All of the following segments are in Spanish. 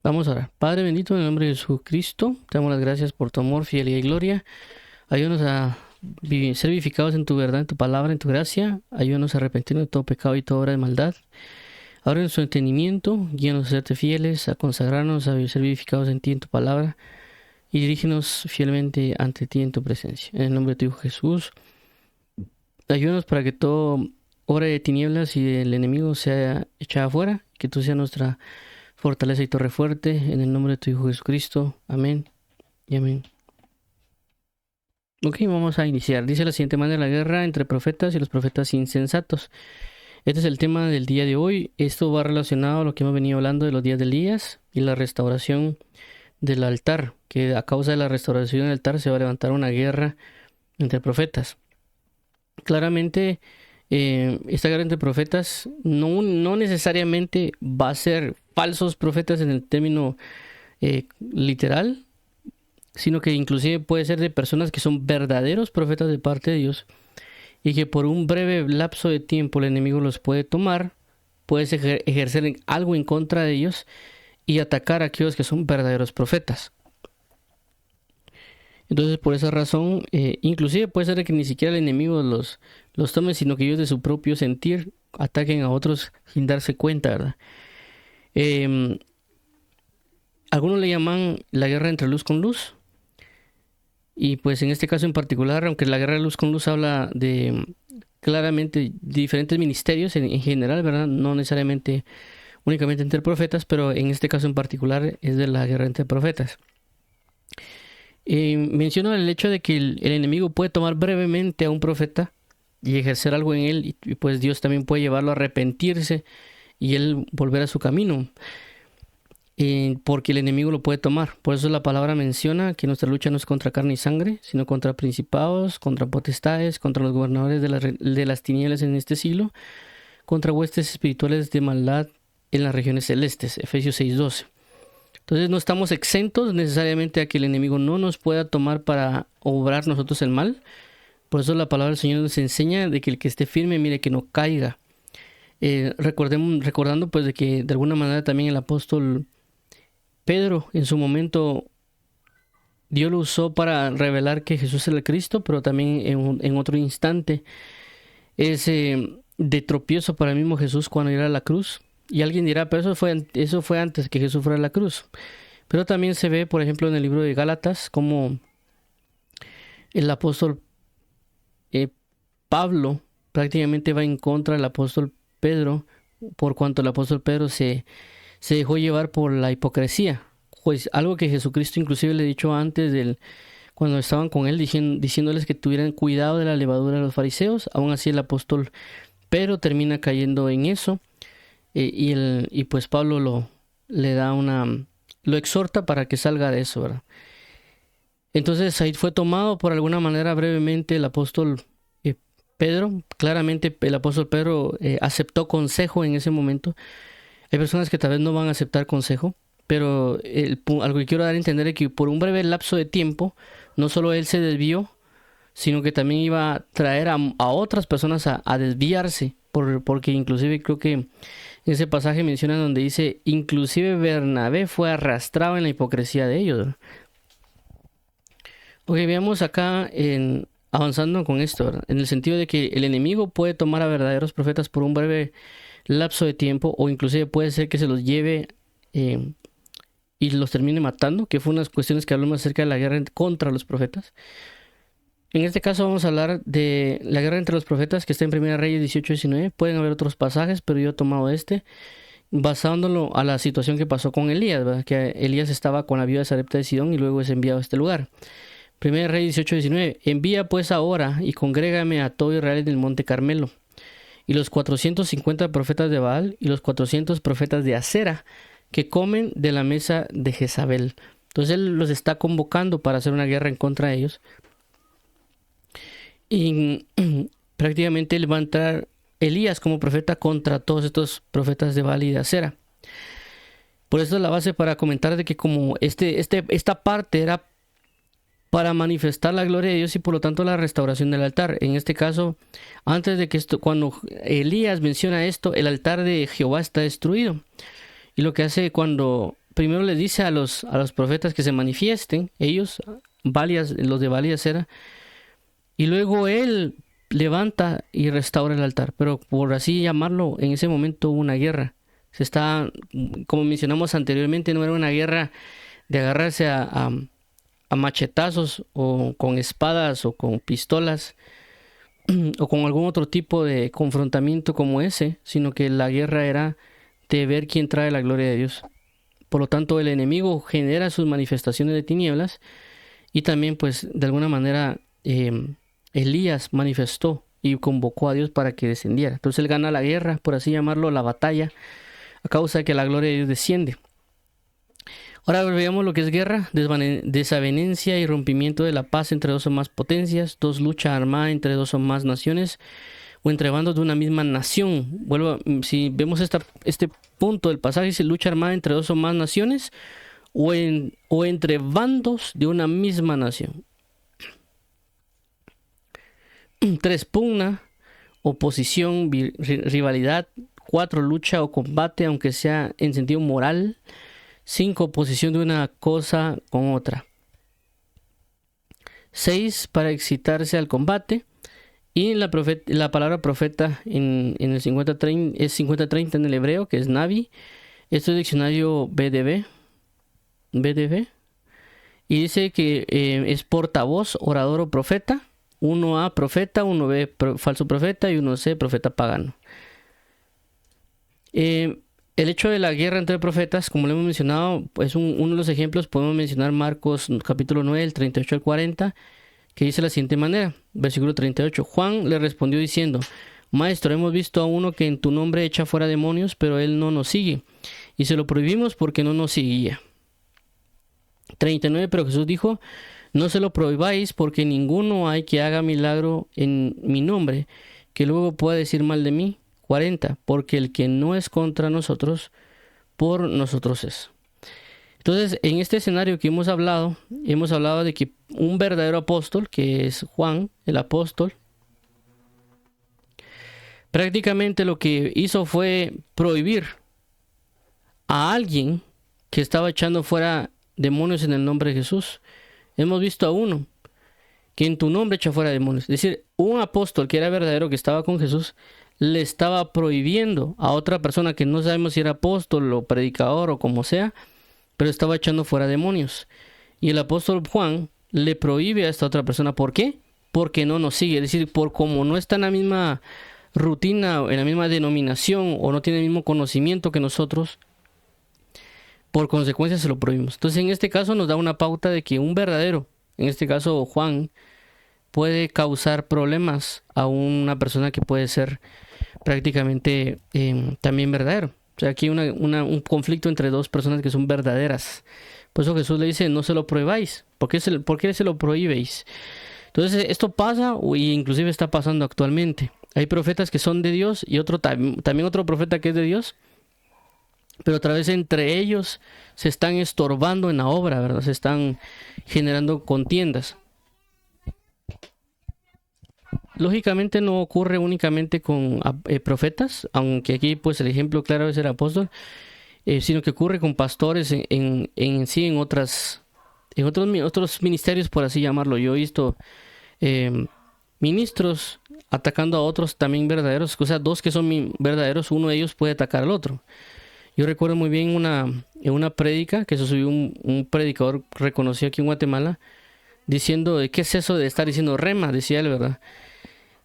Vamos a orar. Padre bendito, en el nombre de Jesucristo, te damos las gracias por tu amor, fidelidad y gloria. Ayúdanos a ser vivificados en tu verdad, en tu palabra, en tu gracia. Ayúdanos a arrepentirnos de todo pecado y toda obra de maldad. Abre nuestro entendimiento, guíanos a serte fieles, a consagrarnos, a ser vivificados en ti, en tu palabra. Y dirígenos fielmente ante ti en tu presencia. En el nombre de tu Hijo Jesús, ayúdanos para que toda obra de tinieblas y del enemigo sea echada afuera, que tú seas nuestra fortaleza y torre fuerte, en el nombre de tu Hijo Jesucristo. Amén y amén. Ok, vamos a iniciar. Dice la siguiente manera: la guerra entre profetas y los profetas insensatos. Este es el tema del día de hoy. Esto va relacionado a lo que hemos venido hablando de los días de Elías y la restauración del altar, que a causa de la restauración del altar se va a levantar una guerra entre profetas. Claramente, esta guerra entre profetas no necesariamente va a ser falsos profetas en el término literal, sino que inclusive puede ser de personas que son verdaderos profetas de parte de Dios y que por un breve lapso de tiempo el enemigo los puede tomar, puede ejercer algo en contra de ellos y atacar a aquellos que son verdaderos profetas. Entonces, por esa razón, inclusive puede ser que ni siquiera el enemigo los tome, sino que ellos de su propio sentir ataquen a otros sin darse cuenta, ¿verdad? Eh, Algunos le llaman la guerra entre luz con luz. Y pues en este caso en particular, aunque la guerra de luz con luz habla de claramente diferentes ministerios en general, ¿verdad? No necesariamente únicamente entre profetas, pero en este caso en particular es de la guerra entre profetas. Menciono el hecho de que el enemigo puede tomar brevemente a un profeta y ejercer algo en él, y pues Dios también puede llevarlo a arrepentirse y él volver a su camino, porque el enemigo lo puede tomar. Por eso la palabra menciona que nuestra lucha no es contra carne y sangre, sino contra principados, contra potestades, contra los gobernadores de las tinieblas en este siglo, contra huestes espirituales de maldad en las regiones celestes. Efesios 6:12. Entonces no estamos exentos necesariamente a que el enemigo no nos pueda tomar para obrar nosotros el mal. Por eso la palabra del Señor nos enseña de que el que esté firme, mire que no caiga. Recordando pues de que de alguna manera también el apóstol Pedro en su momento Dios lo usó para revelar que Jesús es el Cristo, pero también en otro instante es de tropiezo para el mismo Jesús cuando era a la cruz. Y alguien dirá, pero eso fue antes que Jesús fuera a la cruz. Pero también se ve, por ejemplo, en el libro de Gálatas, como el apóstol eh, Pablo prácticamente va en contra del apóstol Pedro, por cuanto el apóstol Pedro se dejó llevar por la hipocresía. Pues algo que Jesucristo inclusive le ha dicho antes cuando estaban con él, diciéndoles que tuvieran cuidado de la levadura de los fariseos. Aún así el apóstol Pedro termina cayendo en eso. Y pues Pablo lo exhorta para que salga de eso, ¿verdad? Entonces ahí fue tomado por alguna manera brevemente el apóstol Pedro. Claramente el apóstol Pedro aceptó consejo en ese momento. Hay personas que tal vez no van a aceptar consejo, pero algo que quiero dar a entender es que por un breve lapso de tiempo, no solo él se desvió, sino que también iba a traer a otras personas a desviarse, porque inclusive creo que en ese pasaje menciona donde dice, inclusive Bernabé fue arrastrado en la hipocresía de ellos, ¿verdad? Ok, veamos acá avanzando con esto, ¿verdad? En el sentido de que el enemigo puede tomar a verdaderos profetas por un breve lapso de tiempo, o inclusive puede ser que se los lleve y los termine matando, que fue unas cuestiones que hablamos acerca de la guerra contra los profetas. En este caso vamos a hablar de la guerra entre los profetas, que está en 1 Reyes 18-19. Pueden haber otros pasajes, pero yo he tomado basándolo a la situación que pasó con Elías, ¿verdad? Que Elías estaba con la viuda de Sarepta de Sidón y luego es enviado a este lugar. 1 Reyes 18-19. Envía pues ahora y congrégame a todo Israel en el monte Carmelo, y los 450 profetas de Baal y los 400 profetas de Acera, que comen de la mesa de Jezabel. Entonces él los está convocando para hacer una guerra en contra de ellos. Y prácticamente él va a entrar Elías como profeta contra todos estos profetas de Baal y de Acera. Por eso es la base para comentar de que como esta parte era para manifestar la gloria de Dios y por lo tanto la restauración del altar. En este caso, antes de que cuando Elías menciona esto, el altar de Jehová está destruido. Y lo que hace cuando primero les dice a los profetas que se manifiesten, ellos, los de Baal y Acera, y luego él levanta y restaura el altar. Pero por así llamarlo, en ese momento hubo una guerra. Como mencionamos anteriormente, no era una guerra de agarrarse a machetazos o con espadas o con pistolas o con algún otro tipo de confrontamiento como ese, sino que la guerra era de ver quién trae la gloria de Dios. Por lo tanto, el enemigo genera sus manifestaciones de tinieblas y también, pues, de alguna manera, Elías manifestó y convocó a Dios para que descendiera. Entonces él gana la guerra, por así llamarlo, la batalla, a causa de que la gloria de Dios desciende. Ahora veamos lo que es guerra: desavenencia y rompimiento de la paz entre dos o más potencias, lucha armada entre dos o más naciones, o entre bandos de una misma nación. Si vemos este punto del pasaje, dice lucha armada entre dos o más naciones, o entre bandos de una misma nación. 3, pugna, oposición, rivalidad. 4, lucha o combate, aunque sea en sentido moral. 5, oposición de una cosa con otra. 6, para excitarse al combate. Y la palabra profeta en el 50-30 es 50-30 en el hebreo, que es Navi. Esto es diccionario BDB. Y dice que es portavoz, orador o profeta. 1A, profeta. 1B, falso profeta. Y 1C, profeta pagano. El hecho de la guerra entre profetas, como lo hemos mencionado, es uno de los ejemplos. Podemos mencionar Marcos capítulo 9, el 38 al 40, que dice de la siguiente manera, versículo 38. Juan le respondió diciendo: Maestro, hemos visto a uno que en tu nombre echa fuera demonios, pero él no nos sigue, y se lo prohibimos porque no nos seguía. 39. Pero Jesús dijo: No se lo prohibáis, porque ninguno hay que haga milagro en mi nombre, que luego pueda decir mal de mí. 40. Porque el que no es contra nosotros, por nosotros es. Entonces, en este escenario que hemos hablado de que un verdadero apóstol, que es Juan, el apóstol, prácticamente lo que hizo fue prohibir a alguien que estaba echando fuera demonios en el nombre de Jesús. Hemos visto a uno que en tu nombre echa fuera demonios. Es decir, un apóstol que era verdadero, que estaba con Jesús, le estaba prohibiendo a otra persona que no sabemos si era apóstol o predicador o como sea, pero estaba echando fuera demonios. Y el apóstol Juan le prohíbe a esta otra persona. ¿Por qué? Porque no nos sigue. Es decir, por como no está en la misma rutina, en la misma denominación, o no tiene el mismo conocimiento que nosotros, por consecuencia se lo prohibimos. Entonces, en este caso nos da una pauta de que un verdadero, en este caso Juan, puede causar problemas a una persona que puede ser prácticamente también verdadero. O sea, aquí hay un conflicto entre dos personas que son verdaderas. Por eso Jesús le dice: no se lo prohibáis. ¿Por qué se lo prohibéis? Entonces esto pasa, y inclusive está pasando actualmente. Hay profetas que son de Dios y también otro profeta que es de Dios, pero otra vez entre ellos se están estorbando en la obra, ¿verdad? Se están generando contiendas. Lógicamente no ocurre únicamente con profetas, aunque aquí pues el ejemplo claro es el apóstol, sino que ocurre con pastores en otros ministerios, por así llamarlo. Yo he visto ministros atacando a otros también verdaderos, o sea, dos que son verdaderos, uno de ellos puede atacar al otro. Yo recuerdo muy bien en una prédica que se subió un predicador reconocido aquí en Guatemala, diciendo: ¿qué es eso de estar diciendo rema? Decía él, ¿verdad?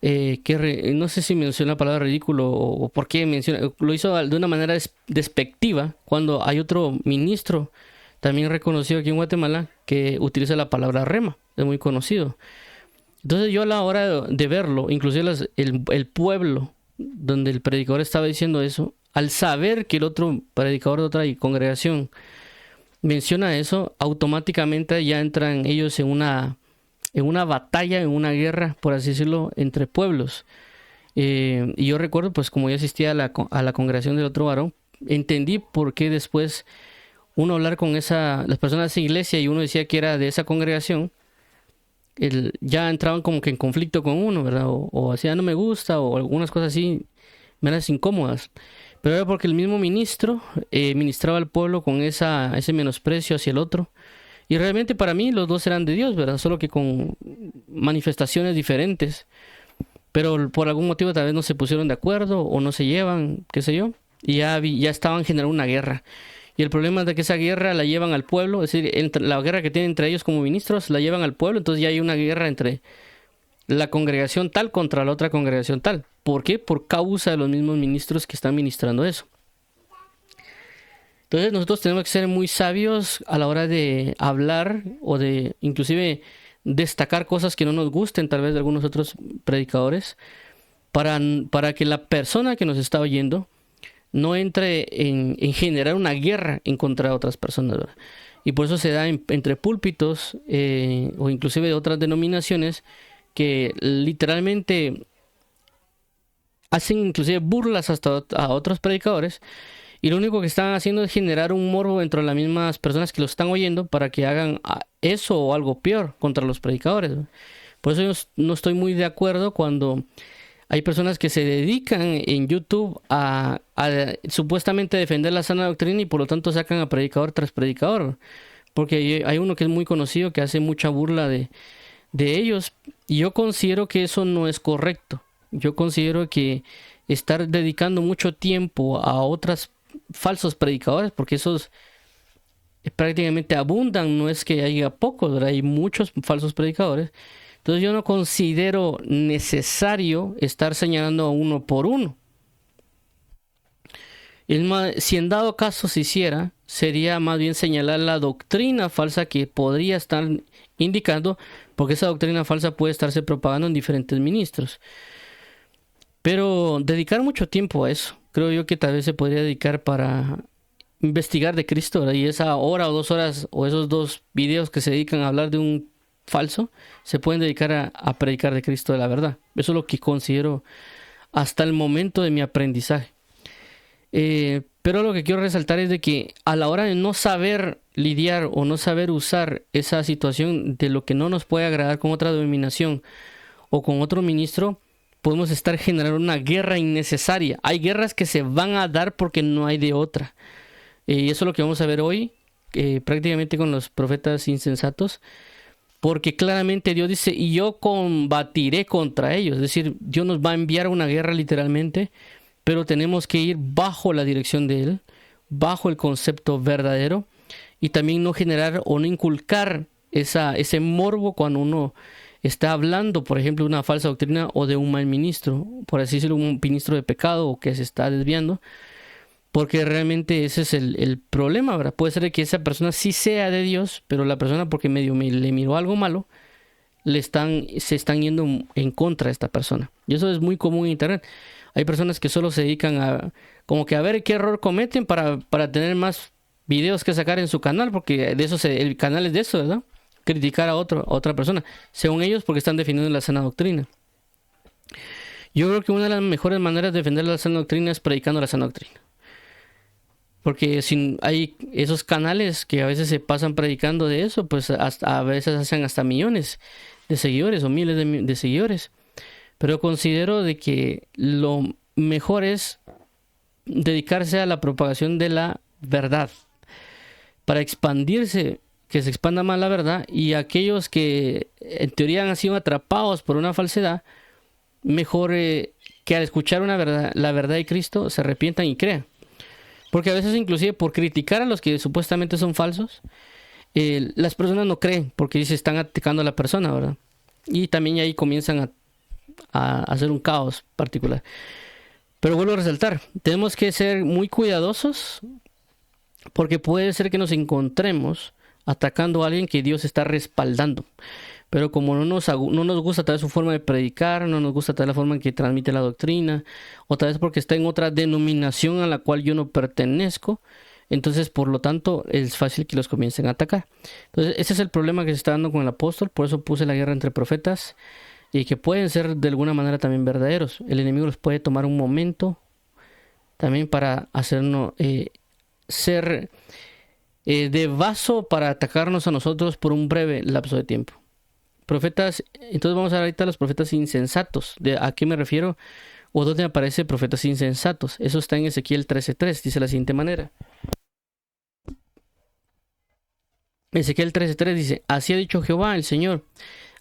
No sé si menciona la palabra ridículo o por qué menciona. Lo hizo de una manera despectiva, cuando hay otro ministro también reconocido aquí en Guatemala que utiliza la palabra rema, es muy conocido. Entonces yo, a la hora de verlo, inclusive el pueblo donde el predicador estaba diciendo eso, al saber que el otro predicador de otra congregación menciona eso, automáticamente ya entran ellos en una batalla, en una guerra, por así decirlo, entre pueblos. Y yo recuerdo, pues como yo asistía a la congregación del otro varón, entendí por qué después uno hablar con las personas de esa iglesia y uno decía que era de esa congregación, ya entraban como que en conflicto con uno, ¿verdad? O hacía no me gusta, o algunas cosas así, meras incómodas. Pero era porque el mismo ministro ministraba al pueblo con ese menosprecio hacia el otro. Y realmente para mí los dos eran de Dios, ¿verdad? Solo que con manifestaciones diferentes. Pero por algún motivo tal vez no se pusieron de acuerdo o no se llevan, qué sé yo. Y ya estaban generando una guerra. Y el problema es de que esa guerra la llevan al pueblo. Es decir, la guerra que tienen entre ellos como ministros la llevan al pueblo. Entonces ya hay una guerra entre la congregación tal contra la otra congregación tal. ¿Por qué? Por causa de los mismos ministros que están ministrando eso. Entonces nosotros tenemos que ser muy sabios a la hora de hablar o de inclusive destacar cosas que no nos gusten tal vez de algunos otros predicadores para que la persona que nos está oyendo no entre en generar una guerra en contra de otras personas, ¿verdad? Y por eso se da entre púlpitos o inclusive de otras denominaciones que literalmente hacen inclusive burlas hasta a otros predicadores, y lo único que están haciendo es generar un morbo dentro de las mismas personas que lo están oyendo para que hagan eso o algo peor contra los predicadores, ¿no? Por eso yo no estoy muy de acuerdo cuando hay personas que se dedican en YouTube a supuestamente defender la sana doctrina y por lo tanto sacan a predicador tras predicador. Porque hay uno que es muy conocido que hace mucha burla de ellos, y yo considero que eso no es correcto. Yo considero que estar dedicando mucho tiempo a otros falsos predicadores, porque esos prácticamente abundan, no es que haya pocos, ¿verdad? Hay muchos falsos predicadores. Entonces yo no considero necesario estar señalando a uno por uno. Si en dado caso se hiciera, sería más bien señalar la doctrina falsa que podría estar indicando, porque esa doctrina falsa puede estarse propagando en diferentes ministros. Pero dedicar mucho tiempo a eso, creo yo que tal vez se podría dedicar para investigar de Cristo, ¿verdad? Y esa hora o 2 horas o esos 2 videos que se dedican a hablar de un falso, se pueden dedicar a predicar de Cristo de la verdad. Eso es lo que considero hasta el momento de mi aprendizaje. Pero lo que quiero resaltar es de que a la hora de no saber lidiar o no saber usar esa situación de lo que no nos puede agradar con otra denominación o con otro ministro, podemos estar generando una guerra innecesaria. Hay guerras que se van a dar porque no hay de otra. Y eso es lo que vamos a ver hoy, prácticamente con los profetas insensatos. Porque claramente Dios dice, y yo combatiré contra ellos. Es decir, Dios nos va a enviar una guerra literalmente, pero tenemos que ir bajo la dirección de Él, bajo el concepto verdadero, y también no generar o no inculcar ese morbo cuando uno está hablando, por ejemplo, de una falsa doctrina o de un mal ministro, por así decirlo, un ministro de pecado o que se está desviando, porque realmente ese es el problema, ¿verdad? Puede ser que esa persona sí sea de Dios, pero la persona porque medio le miró algo malo, se están yendo en contra de esta persona. Y eso es muy común en internet. Hay personas que solo se dedican a como que a ver qué error cometen para tener más videos que sacar en su canal, porque de eso el canal es de eso, ¿verdad? Criticar a otra persona, según ellos, porque están defendiendo la sana doctrina. Yo creo que una de las mejores maneras de defender la sana doctrina es predicando la sana doctrina. Porque si hay esos canales que a veces se pasan predicando de eso, pues a veces hacen hasta millones de seguidores o miles de seguidores. Pero considero de que lo mejor es dedicarse a la propagación de la verdad, para expandirse, que se expanda más la verdad, y aquellos que en teoría han sido atrapados por una falsedad, mejor que al escuchar la verdad de Cristo se arrepientan y crean. Porque a veces inclusive por criticar a los que supuestamente son falsos, las personas no creen porque se están atacando a la persona, ¿verdad? Y también ahí comienzan a hacer un caos particular. Pero vuelvo a resaltar, tenemos que ser muy cuidadosos porque puede ser que nos encontremos atacando a alguien que Dios está respaldando. Pero como no nos gusta tal vez su forma de predicar, no nos gusta tal vez la forma en que transmite la doctrina, o tal vez porque está en otra denominación a la cual yo no pertenezco, entonces por lo tanto es fácil que los comiencen a atacar. Entonces ese es el problema que se está dando con el apóstol, por eso puse la guerra entre profetas, y que pueden ser de alguna manera también verdaderos. El enemigo los puede tomar un momento también para hacernos ser de vaso para atacarnos a nosotros por un breve lapso de tiempo. Profetas, entonces vamos a ver ahorita a los profetas insensatos. ¿A qué me refiero o dónde aparece profetas insensatos. Eso está en Ezequiel 13:3, dice de la siguiente manera. Ezequiel 13:3 dice: así ha dicho Jehová el Señor,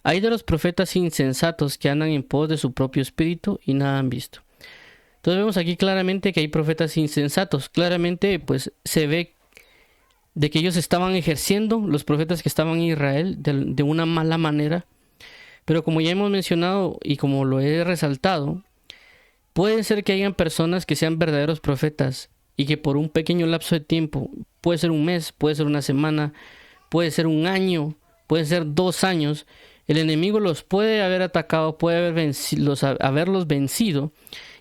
hay de los profetas insensatos que andan en pos de su propio espíritu y nada han visto. Entonces vemos aquí claramente que hay profetas insensatos. Claramente pues se ve de que ellos estaban ejerciendo, los profetas que estaban en Israel, de una mala manera. Pero como ya hemos mencionado y como lo he resaltado, puede ser que hayan personas que sean verdaderos profetas y que por un pequeño lapso de tiempo, puede ser un mes, puede ser una semana, puede ser un año, puede ser 2 años, el enemigo los puede haber atacado, puede haberlos vencido,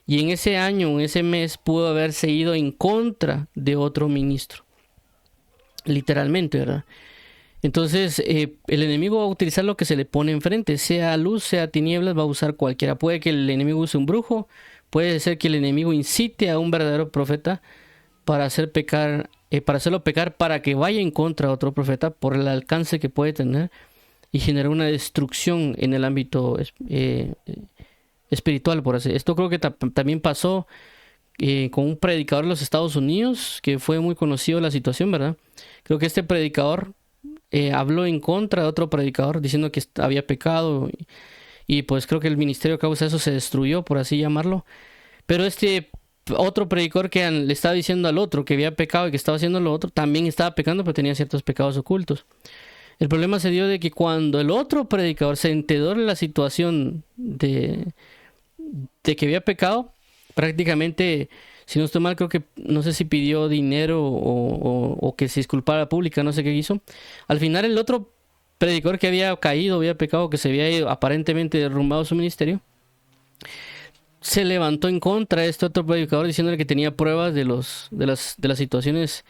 y en ese año, en ese mes, pudo haberse ido en contra de otro ministro. Literalmente, ¿verdad? Entonces, el enemigo va a utilizar lo que se le pone enfrente, sea luz, sea tinieblas, va a usar cualquiera. Puede que el enemigo use un brujo, puede ser que el enemigo incite a un verdadero profeta para hacerlo pecar, para que vaya en contra de otro profeta por el alcance que puede tener y generar una destrucción en el ámbito espiritual, por así. Esto creo que también pasó con un predicador de los Estados Unidos, que fue muy conocido la situación, ¿verdad? Creo que este predicador habló en contra de otro predicador diciendo que había pecado y pues creo que el ministerio a causa de eso se destruyó, por así llamarlo. Pero este otro predicador que le estaba diciendo al otro que había pecado y que estaba haciendo lo otro, también estaba pecando, pero tenía ciertos pecados ocultos. El problema se dio de que cuando el otro predicador se enteró de la situación de que había pecado, prácticamente, si no estoy mal, creo que no sé si pidió dinero o que se disculpara pública, no sé qué hizo. Al final el otro predicador que había caído, había pecado, que se había ido, aparentemente derrumbado su ministerio, se levantó en contra de este otro predicador diciéndole que tenía pruebas de las situaciones,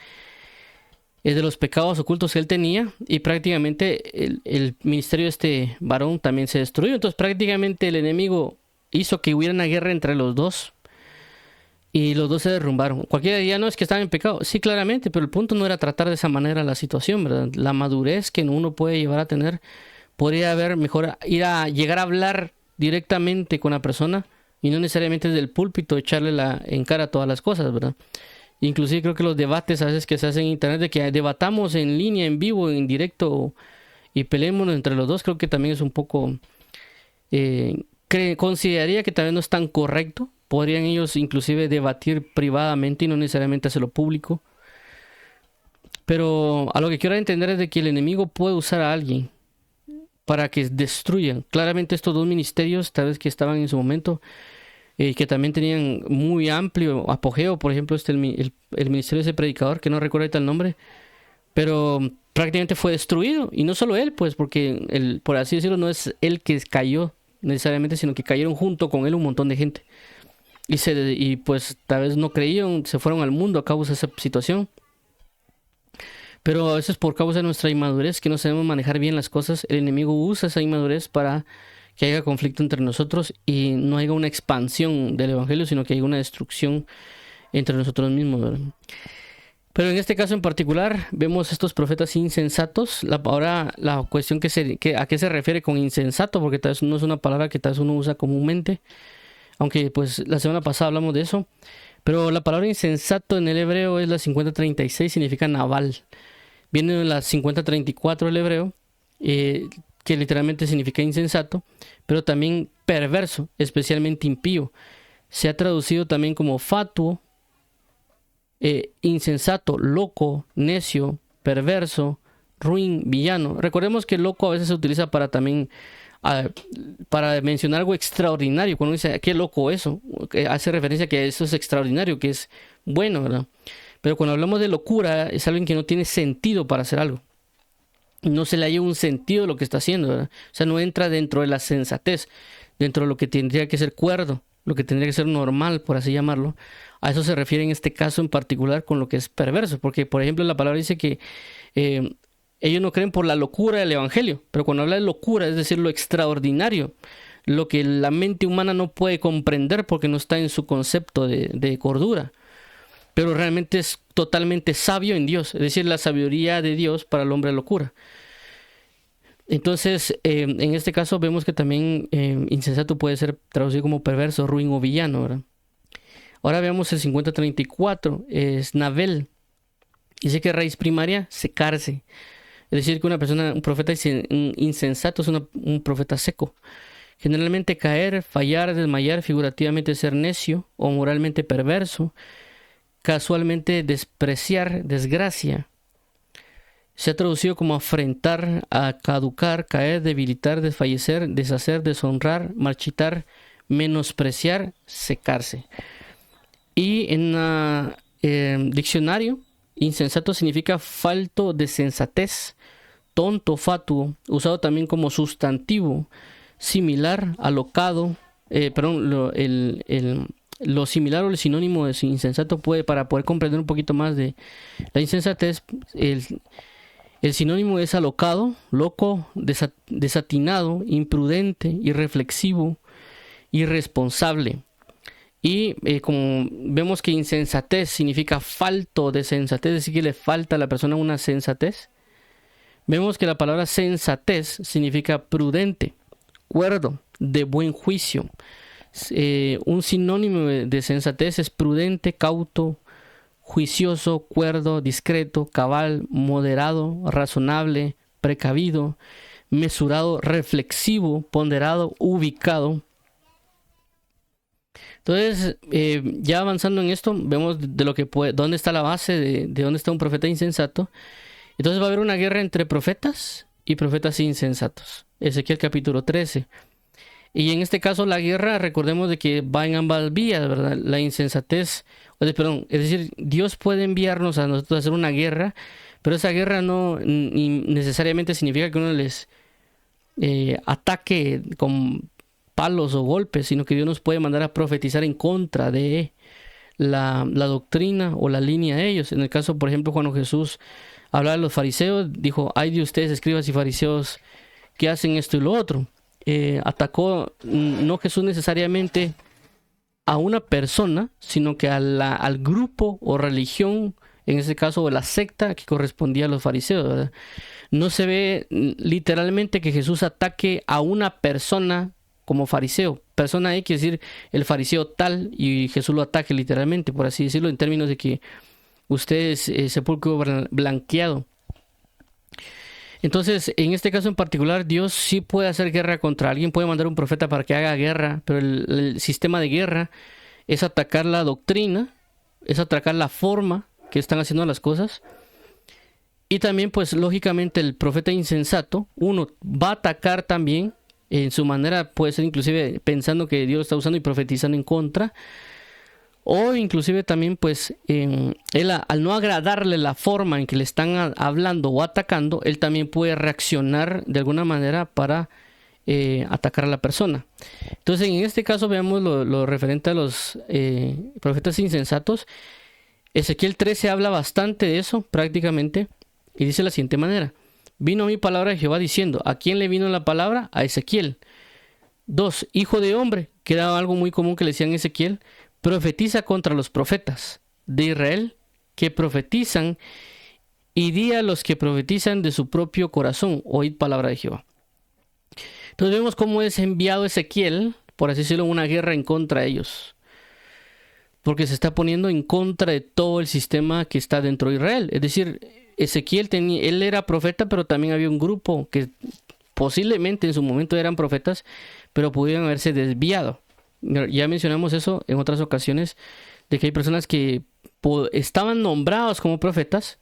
de los pecados ocultos que él tenía, y prácticamente el ministerio de este varón también se destruyó. Entonces prácticamente el enemigo hizo que hubiera una guerra entre los dos y los dos se derrumbaron. Cualquiera diría, no, es que estaban en pecado. Sí, claramente, pero el punto no era tratar de esa manera la situación, ¿verdad? La madurez que uno puede llevar a tener, podría haber mejor llegar a hablar directamente con la persona y no necesariamente desde el púlpito echarle en cara todas las cosas, ¿verdad? Inclusive creo que los debates a veces que se hacen en internet, de que debatamos en línea, en vivo, en directo y peleémonos entre los dos, creo que también es un poco... consideraría que también no es tan correcto. Podrían ellos inclusive debatir privadamente y no necesariamente hacerlo público. Pero a lo que quiero entender es de que el enemigo puede usar a alguien para que destruyan. Claramente estos dos ministerios, tal vez que estaban en su momento, que también tenían muy amplio apogeo. Por ejemplo, el ministerio de ese predicador, que no recuerdo ahorita el nombre, pero prácticamente fue destruido. Y no solo él, pues, porque por así decirlo, no es él que cayó necesariamente, sino que cayeron junto con él un montón de gente. Y pues tal vez no creían, se fueron al mundo a causa de esa situación. Pero a veces por causa de nuestra inmadurez, que no sabemos manejar bien las cosas, el enemigo usa esa inmadurez para que haya conflicto entre nosotros y no haya una expansión del evangelio, sino que haya una destrucción entre nosotros mismos, ¿verdad? Pero en este caso en particular vemos estos profetas insensatos. Ahora la cuestión a qué se refiere con insensato, porque tal vez no es una palabra que tal vez uno usa comúnmente, aunque pues la semana pasada hablamos de eso. Pero la palabra insensato en el hebreo es la 5036, significa naval. Viene de la 5034 el hebreo, que literalmente significa insensato, pero también perverso, especialmente impío. Se ha traducido también como fatuo, insensato, loco, necio, perverso, ruin, villano. Recordemos que loco a veces se utiliza para también para mencionar algo extraordinario. Cuando uno dice qué loco eso, hace referencia a que eso es extraordinario, que es bueno, ¿verdad? Pero cuando hablamos de locura, es alguien que no tiene sentido para hacer algo. No se le halla un sentido a lo que está haciendo, ¿verdad? O sea, no entra dentro de la sensatez, dentro de lo que tendría que ser cuerdo, lo que tendría que ser normal, por así llamarlo. A eso se refiere en este caso en particular con lo que es perverso. Porque, por ejemplo, la palabra dice que ellos no creen por la locura del evangelio. Pero cuando habla de locura, es decir, lo extraordinario, lo que la mente humana no puede comprender porque no está en su concepto de cordura. Pero realmente es totalmente sabio en Dios. Es decir, la sabiduría de Dios para el hombre es locura. Entonces, en este caso vemos que también insensato puede ser traducido como perverso, ruin o villano, ¿verdad? Ahora veamos el 5034, es Navel. Dice que raíz primaria, secarse. Es decir, que una persona, un profeta insensato es un profeta seco. Generalmente caer, fallar, desmayar, figurativamente ser necio o moralmente perverso. Casualmente despreciar, desgracia. Se ha traducido como afrentar, a caducar, caer, debilitar, desfallecer, deshacer, deshonrar, marchitar, menospreciar, secarse. Y en el diccionario, insensato significa falto de sensatez, tonto, fatuo, usado también como sustantivo, similar, alocado, lo similar o el sinónimo de insensato puede, para poder comprender un poquito más de la insensatez, el sinónimo es alocado, loco, desatinado, imprudente, irreflexivo, irresponsable. Y como vemos que insensatez significa falto de sensatez, es decir, que le falta a la persona una sensatez. Vemos que la palabra sensatez significa prudente, cuerdo, de buen juicio. Un sinónimo de sensatez es prudente, cauto, juicioso, cuerdo, discreto, cabal, moderado, razonable, precavido, mesurado, reflexivo, ponderado, ubicado. Entonces, ya avanzando en esto, vemos de lo que dónde está la base de dónde está un profeta insensato. Entonces va a haber una guerra entre profetas y profetas insensatos. Ezequiel capítulo 13. Y en este caso la guerra, recordemos de que va en ambas vías, ¿verdad? La insensatez, es decir, Dios puede enviarnos a nosotros a hacer una guerra, pero esa guerra no necesariamente significa que uno les ataque con palos o golpes, sino que Dios nos puede mandar a profetizar en contra de la doctrina o la línea de ellos. En el caso, por ejemplo, cuando Jesús hablaba de los fariseos, dijo: ay de ustedes, escribas y fariseos, que hacen esto y lo otro. Atacó no Jesús necesariamente a una persona, sino que al grupo o religión, en este caso, o la secta que correspondía a los fariseos, ¿verdad? No se ve literalmente que Jesús ataque a una persona como fariseo. Persona X, es decir, el fariseo tal, y Jesús lo ataque literalmente, por así decirlo, en términos de que usted es sepulcro blanqueado. Entonces, en este caso en particular, Dios sí puede hacer guerra contra alguien, puede mandar un profeta para que haga guerra, pero el sistema de guerra es atacar la doctrina, es atacar la forma que están haciendo las cosas. Y también, pues, lógicamente, el profeta insensato, uno, va a atacar también en su manera, puede ser inclusive pensando que Dios lo está usando y profetizando en contra. O inclusive también, pues, él al no agradarle la forma en que le están hablando o atacando, él también puede reaccionar de alguna manera para atacar a la persona. Entonces, en este caso, veamos lo referente a los profetas insensatos. Ezequiel 13 habla bastante de eso, prácticamente, y dice de la siguiente manera: vino mi palabra de Jehová diciendo. ¿A quién le vino la palabra? A Ezequiel. 2. Hijo de hombre, que era algo muy común que le decían a Ezequiel: profetiza contra los profetas de Israel que profetizan, y di a los que profetizan de su propio corazón, oíd palabra de Jehová. Entonces vemos cómo es enviado Ezequiel, por así decirlo, en una guerra en contra de ellos, porque se está poniendo en contra de todo el sistema que está dentro de Israel. Es decir, Ezequiel él era profeta, pero también había un grupo que posiblemente en su momento eran profetas, pero pudieron haberse desviado. Ya mencionamos eso en otras ocasiones, de que hay personas que estaban nombrados como profetas,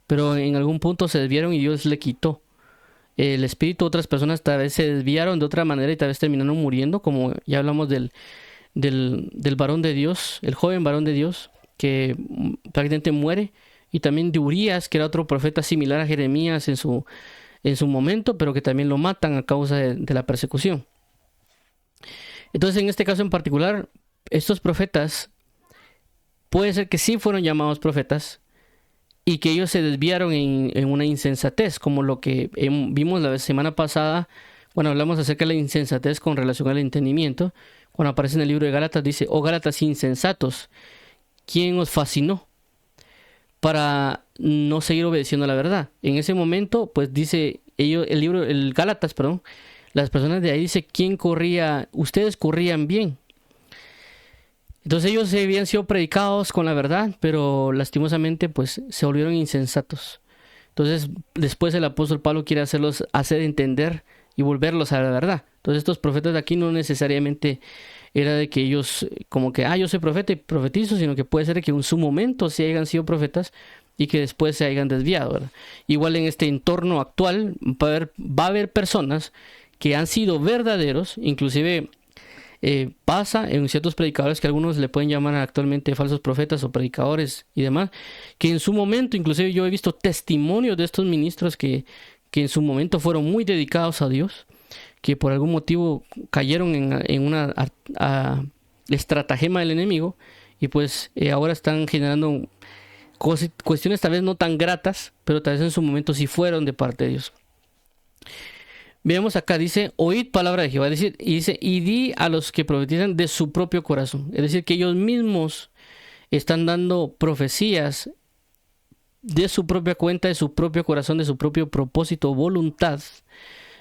pero en algún punto se desviaron y Dios le quitó el espíritu. Otras personas tal vez se desviaron de otra manera y tal vez terminaron muriendo, como ya hablamos del varón de Dios, el joven varón de Dios, que prácticamente muere, y también de Urías, que era otro profeta similar a Jeremías en su momento, pero que también lo matan a causa de la persecución. Entonces, en este caso en particular, estos profetas, puede ser que sí fueron llamados profetas y que ellos se desviaron en una insensatez, como lo que vimos la semana pasada, cuando hablamos acerca de la insensatez con relación al entendimiento. Cuando aparece en el libro de Gálatas, dice: oh Gálatas insensatos, ¿quién os fascinó para no seguir obedeciendo la verdad? En ese momento, pues dice el Gálatas, perdón, las personas de ahí dice, ¿quién corría? Ustedes corrían bien. Entonces ellos habían sido predicados con la verdad, pero lastimosamente pues se volvieron insensatos. Entonces después el apóstol Pablo quiere hacer entender y volverlos a la verdad. Entonces estos profetas de aquí no necesariamente era de que ellos como que, yo soy profeta y profetizo, sino que puede ser que en su momento sí hayan sido profetas y que después se hayan desviado, ¿verdad? Igual en este entorno actual va a haber personas que han sido verdaderos, inclusive pasa en ciertos predicadores que algunos le pueden llamar actualmente falsos profetas o predicadores y demás, que en su momento, inclusive yo he visto testimonios de estos ministros que en su momento fueron muy dedicados a Dios, que por algún motivo cayeron en una estratagema del enemigo y pues ahora están generando cuestiones tal vez no tan gratas, pero tal vez en su momento sí fueron de parte de Dios. Veamos acá, dice, oíd palabra de Jehová, y di a los que profetizan de su propio corazón. Es decir, que ellos mismos están dando profecías de su propia cuenta, de su propio corazón, de su propio propósito, voluntad,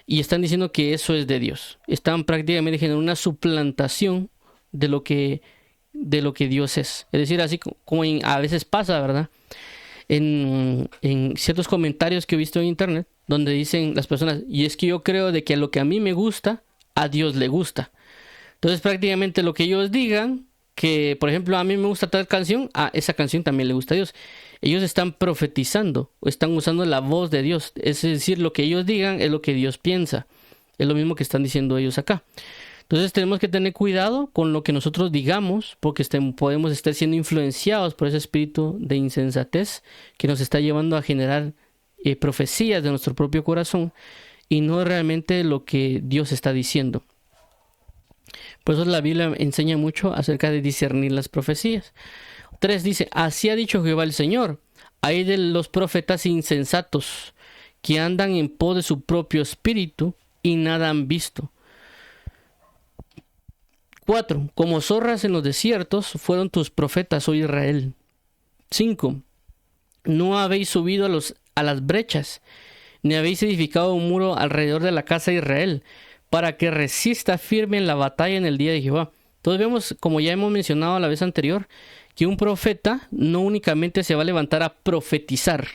y están diciendo que eso es de Dios. Están prácticamente generando una suplantación de lo que Dios es. Es decir, así como a veces pasa, ¿verdad? En ciertos comentarios que he visto en internet, donde dicen las personas, y es que yo creo de que lo que a mí me gusta, a Dios le gusta. Entonces prácticamente lo que ellos digan, que por ejemplo a mí me gusta tal canción, a esa canción también le gusta a Dios. Ellos están profetizando, o están usando la voz de Dios. Es decir, lo que ellos digan es lo que Dios piensa. Es lo mismo que están diciendo ellos acá. Entonces tenemos que tener cuidado con lo que nosotros digamos, porque podemos estar siendo influenciados por ese espíritu de insensatez que nos está llevando a generar profecías de nuestro propio corazón y no realmente lo que Dios está diciendo. Por eso la Biblia enseña mucho acerca de discernir las profecías. 3 dice, así ha dicho Jehová el Señor, hay de los profetas insensatos que andan en pos de su propio espíritu y nada han visto. 4. Como zorras en los desiertos fueron tus profetas, oh Israel. 5. No habéis subido a las brechas, ni habéis edificado un muro alrededor de la casa de Israel, para que resista firme en la batalla en el día de Jehová. Entonces vemos, como ya hemos mencionado la vez anterior, que un profeta no únicamente se va a levantar a profetizar,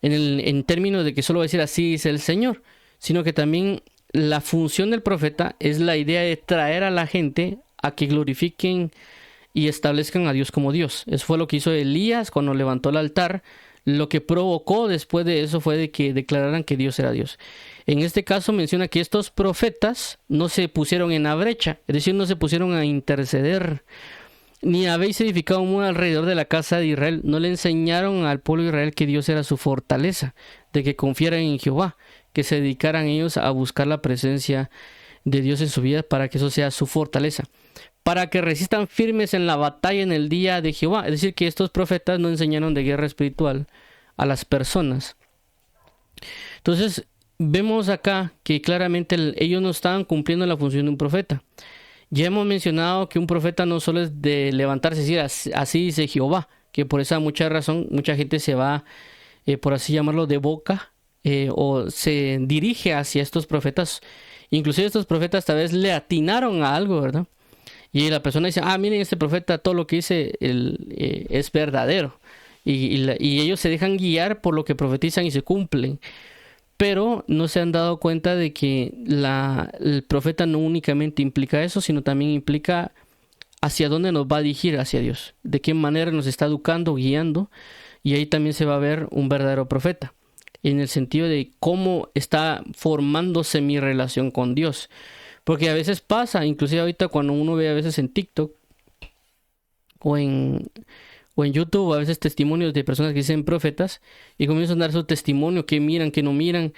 en términos de que solo va a decir así dice el Señor, sino que también la función del profeta es la idea de traer a la gente a que glorifiquen y establezcan a Dios como Dios. Eso fue lo que hizo Elías cuando levantó el altar. Lo que provocó después de eso fue de que declararan que Dios era Dios. En este caso menciona que estos profetas no se pusieron en la brecha, es decir, no se pusieron a interceder, ni habéis edificado un muro alrededor de la casa de Israel. No le enseñaron al pueblo de Israel que Dios era su fortaleza, de que confiaran en Jehová, que se dedicaran ellos a buscar la presencia de Dios en su vida para que eso sea su fortaleza, para que resistan firmes en la batalla en el día de Jehová. Es decir, que estos profetas no enseñaron de guerra espiritual a las personas. Entonces vemos acá que claramente ellos no estaban cumpliendo la función de un profeta. Ya hemos mencionado que un profeta no solo es de levantarse y decir así dice Jehová, que por esa mucha razón mucha gente se va, por así llamarlo, de boca, o se dirige hacia estos profetas. Inclusive estos profetas tal vez le atinaron a algo, ¿verdad? Y la persona dice, miren, este profeta, todo lo que dice es verdadero. Y ellos se dejan guiar por lo que profetizan y se cumplen. Pero no se han dado cuenta de que el profeta no únicamente implica eso, sino también implica hacia dónde nos va a dirigir hacia Dios. De qué manera nos está educando, guiando. Y ahí también se va a ver un verdadero profeta, en el sentido de cómo está formándose mi relación con Dios. Porque a veces pasa, inclusive ahorita cuando uno ve a veces en TikTok o en YouTube, a veces testimonios de personas que dicen profetas y comienzan a dar su testimonio, que miran, que no miran,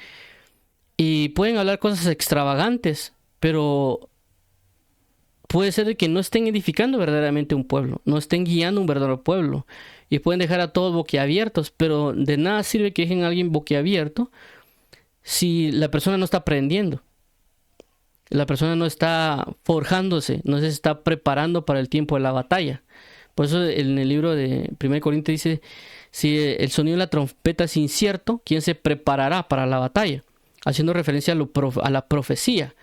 y pueden hablar cosas extravagantes, pero puede ser de que no estén edificando verdaderamente un pueblo, no estén guiando un verdadero pueblo, y pueden dejar a todos boquiabiertos, pero de nada sirve que dejen a alguien boquiabierto si la persona no está aprendiendo. La persona no está forjándose, no se está preparando para el tiempo de la batalla. Por eso en el libro de 1 Corintios dice, si el sonido de la trompeta es incierto, ¿quién se preparará para la batalla? haciendo referencia a la profecía.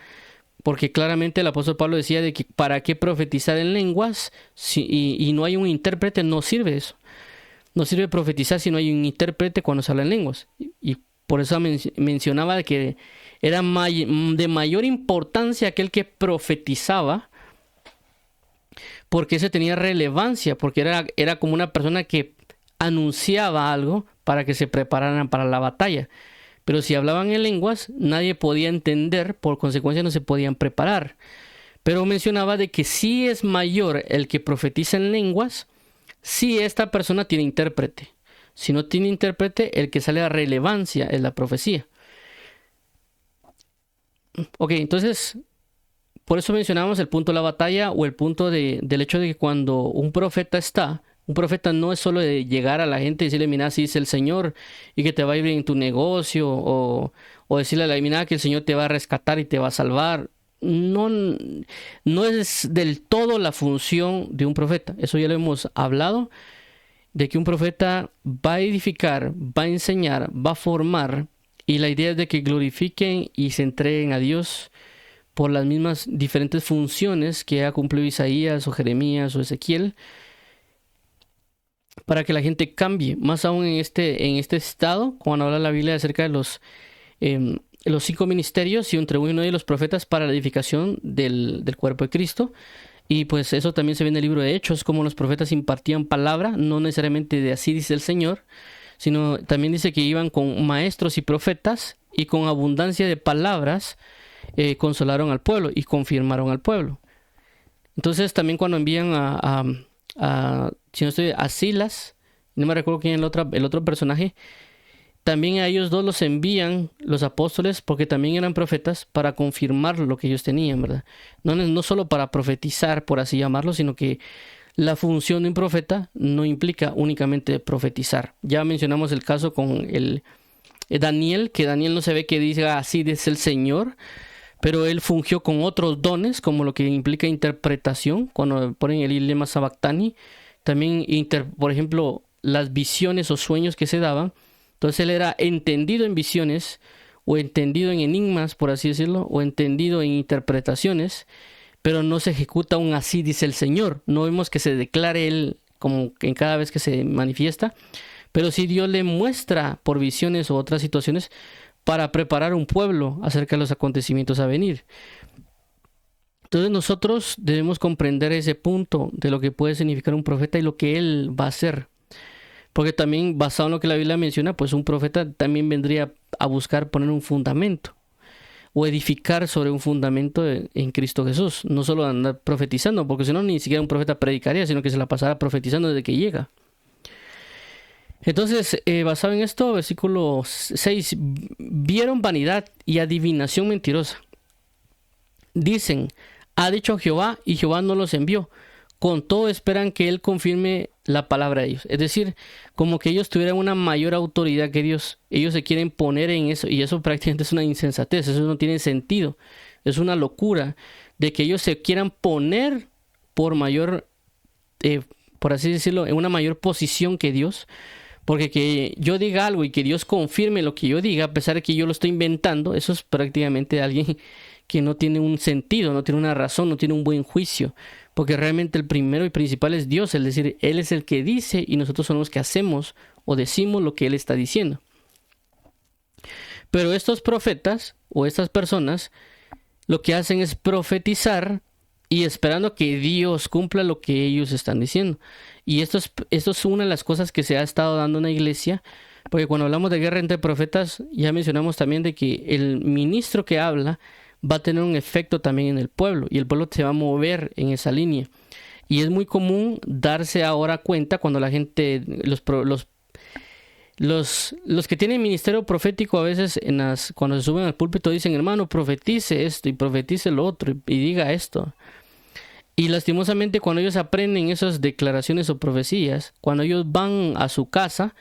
Porque claramente el apóstol Pablo decía de que para qué profetizar en lenguas y no hay un intérprete, no sirve eso. No sirve profetizar si no hay un intérprete cuando se habla en lenguas. Y por eso mencionaba que era de mayor importancia aquel que profetizaba, porque ese tenía relevancia, porque era como una persona que anunciaba algo para que se prepararan para la batalla. Pero si hablaban en lenguas, nadie podía entender, por consecuencia no se podían preparar. Pero mencionaba de que sí es mayor el que profetiza en lenguas si esta persona tiene intérprete. Si no tiene intérprete, el que sale a relevancia es la profecía. Ok, entonces, por eso mencionábamos el punto de la batalla o el punto del hecho de que cuando un profeta no es solo de llegar a la gente y decirle, mira, así dice el Señor y que te va a ir bien en tu negocio o decirle a la mira que el Señor te va a rescatar y te va a salvar. No, no es del todo la función de un profeta. Eso ya lo hemos hablado, de que un profeta va a edificar, va a enseñar, va a formar, y la idea es de que glorifiquen y se entreguen a Dios por las mismas diferentes funciones que ha cumplido Isaías o Jeremías o Ezequiel, para que la gente cambie, más aún en este estado, cuando habla la Biblia acerca de los 5 ministerios y entre uno de los profetas para la edificación del cuerpo de Cristo. Y pues eso también se ve en el libro de Hechos, como los profetas impartían palabra, no necesariamente de así dice el Señor, sino también dice que iban con maestros y profetas y con abundancia de palabras consolaron al pueblo y confirmaron al pueblo. Entonces también cuando envían si no estoy, a Silas, no me recuerdo quién es el otro personaje, también a ellos dos los envían los apóstoles porque también eran profetas para confirmar lo que ellos tenían, ¿verdad? No solo para profetizar, por así llamarlo, sino que la función de un profeta no implica únicamente profetizar. Ya mencionamos el caso con Daniel, que Daniel no se ve que diga así es el Señor, pero él fungió con otros dones, como lo que implica interpretación, cuando ponen el Ilema Sabactani. También, por ejemplo, las visiones o sueños que se daban. Entonces él era entendido en visiones, o entendido en enigmas, por así decirlo, o entendido en interpretaciones, pero no se ejecuta un así dice el Señor. No vemos que se declare él como en cada vez que se manifiesta, pero sí Dios le muestra por visiones o otras situaciones para preparar un pueblo acerca de los acontecimientos a venir. Entonces nosotros debemos comprender ese punto de lo que puede significar un profeta y lo que él va a hacer. Porque también, basado en lo que la Biblia menciona, pues un profeta también vendría a buscar poner un fundamento o edificar sobre un fundamento en Cristo Jesús. No solo andar profetizando, porque si no ni siquiera un profeta predicaría, sino que se la pasará profetizando desde que llega. Entonces, basado en esto, versículo 6, vieron vanidad y adivinación mentirosa. Dicen, ha dicho Jehová y Jehová no los envió. Con todo esperan que Él confirme la palabra de ellos. Es decir, como que ellos tuvieran una mayor autoridad que Dios. Ellos se quieren poner en eso y eso prácticamente es una insensatez. Eso no tiene sentido. Es una locura de que ellos se quieran poner por mayor, por así decirlo, en una mayor posición que Dios. Porque que yo diga algo y que Dios confirme lo que yo diga, a pesar de que yo lo estoy inventando, eso es prácticamente alguien que no tiene un sentido, no tiene una razón, no tiene un buen juicio. Porque realmente el primero y principal es Dios, es decir, Él es el que dice y nosotros somos los que hacemos o decimos lo que Él está diciendo. Pero estos profetas o estas personas lo que hacen es profetizar y esperando que Dios cumpla lo que ellos están diciendo. Y esto es una de las cosas que se ha estado dando en la iglesia, porque cuando hablamos de guerra entre profetas, ya mencionamos también de que el ministro que habla va a tener un efecto también en el pueblo, y el pueblo se va a mover en esa línea. Y es muy común darse ahora cuenta cuando la gente, los que tienen ministerio profético a veces cuando se suben al púlpito dicen, hermano, profetice esto y profetice lo otro y diga esto. Y lastimosamente cuando ellos aprenden esas declaraciones o profecías, cuando ellos van a su casa,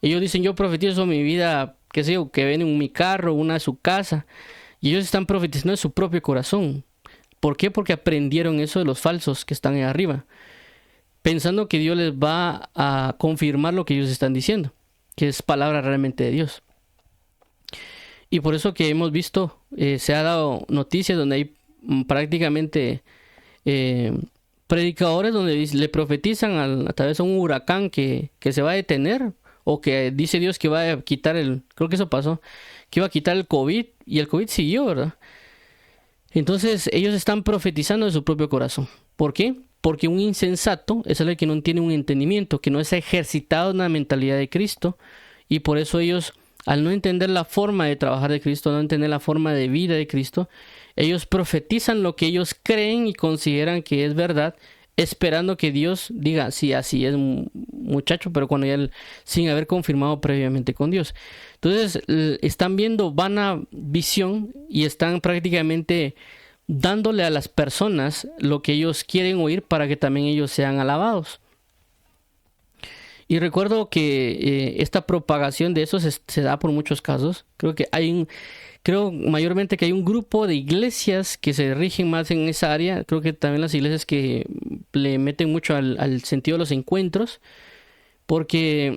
ellos dicen, yo profetizo mi vida, qué sé yo, que ven en mi carro, una de su casa. Y ellos están profetizando de su propio corazón. ¿Por qué? Porque aprendieron eso de los falsos que están ahí arriba, pensando que Dios les va a confirmar lo que ellos están diciendo, que es palabra realmente de Dios. Y por eso que hemos visto, se ha dado noticias donde hay prácticamente eh, predicadores donde le profetizan a través de un huracán que se va a detener, o que dice Dios que va a quitar creo que eso pasó, que iba a quitar el COVID, y el COVID siguió, ¿verdad? Entonces ellos están profetizando de su propio corazón. ¿Por qué? Porque un insensato es el que no tiene un entendimiento, que no es ejercitado en la mentalidad de Cristo, y por eso ellos, al no entender la forma de trabajar de Cristo, no entender la forma de vida de Cristo, ellos profetizan lo que ellos creen y consideran que es verdad, esperando que Dios diga, sí, así es, muchacho, pero cuando ya sin haber confirmado previamente con Dios. Entonces, están viendo vana visión y están prácticamente dándole a las personas lo que ellos quieren oír para que también ellos sean alabados. Y recuerdo que esta propagación de eso se da por muchos casos. Creo mayormente que hay un grupo de iglesias que se rigen más en esa área. Creo que también las iglesias que le meten mucho al sentido de los encuentros, porque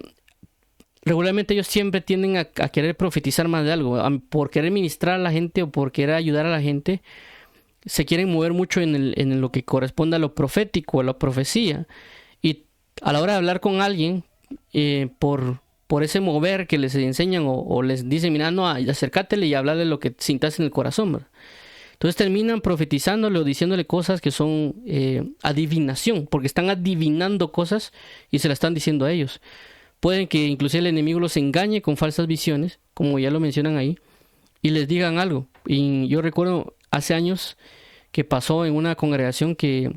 regularmente ellos siempre tienden a querer profetizar más de algo, por querer ministrar a la gente o por querer ayudar a la gente. Se quieren mover mucho en lo que corresponde a lo profético, a la profecía. Y a la hora de hablar con alguien, por ese mover que les enseñan o les dicen, mira, no, acércatele y hablarle lo que sintas en el corazón, ¿verdad? Entonces terminan profetizándole o diciéndole cosas que son adivinación, porque están adivinando cosas y se las están diciendo a ellos. Pueden que inclusive el enemigo los engañe con falsas visiones, como ya lo mencionan ahí, y les digan algo. Y yo recuerdo hace años que pasó en una congregación que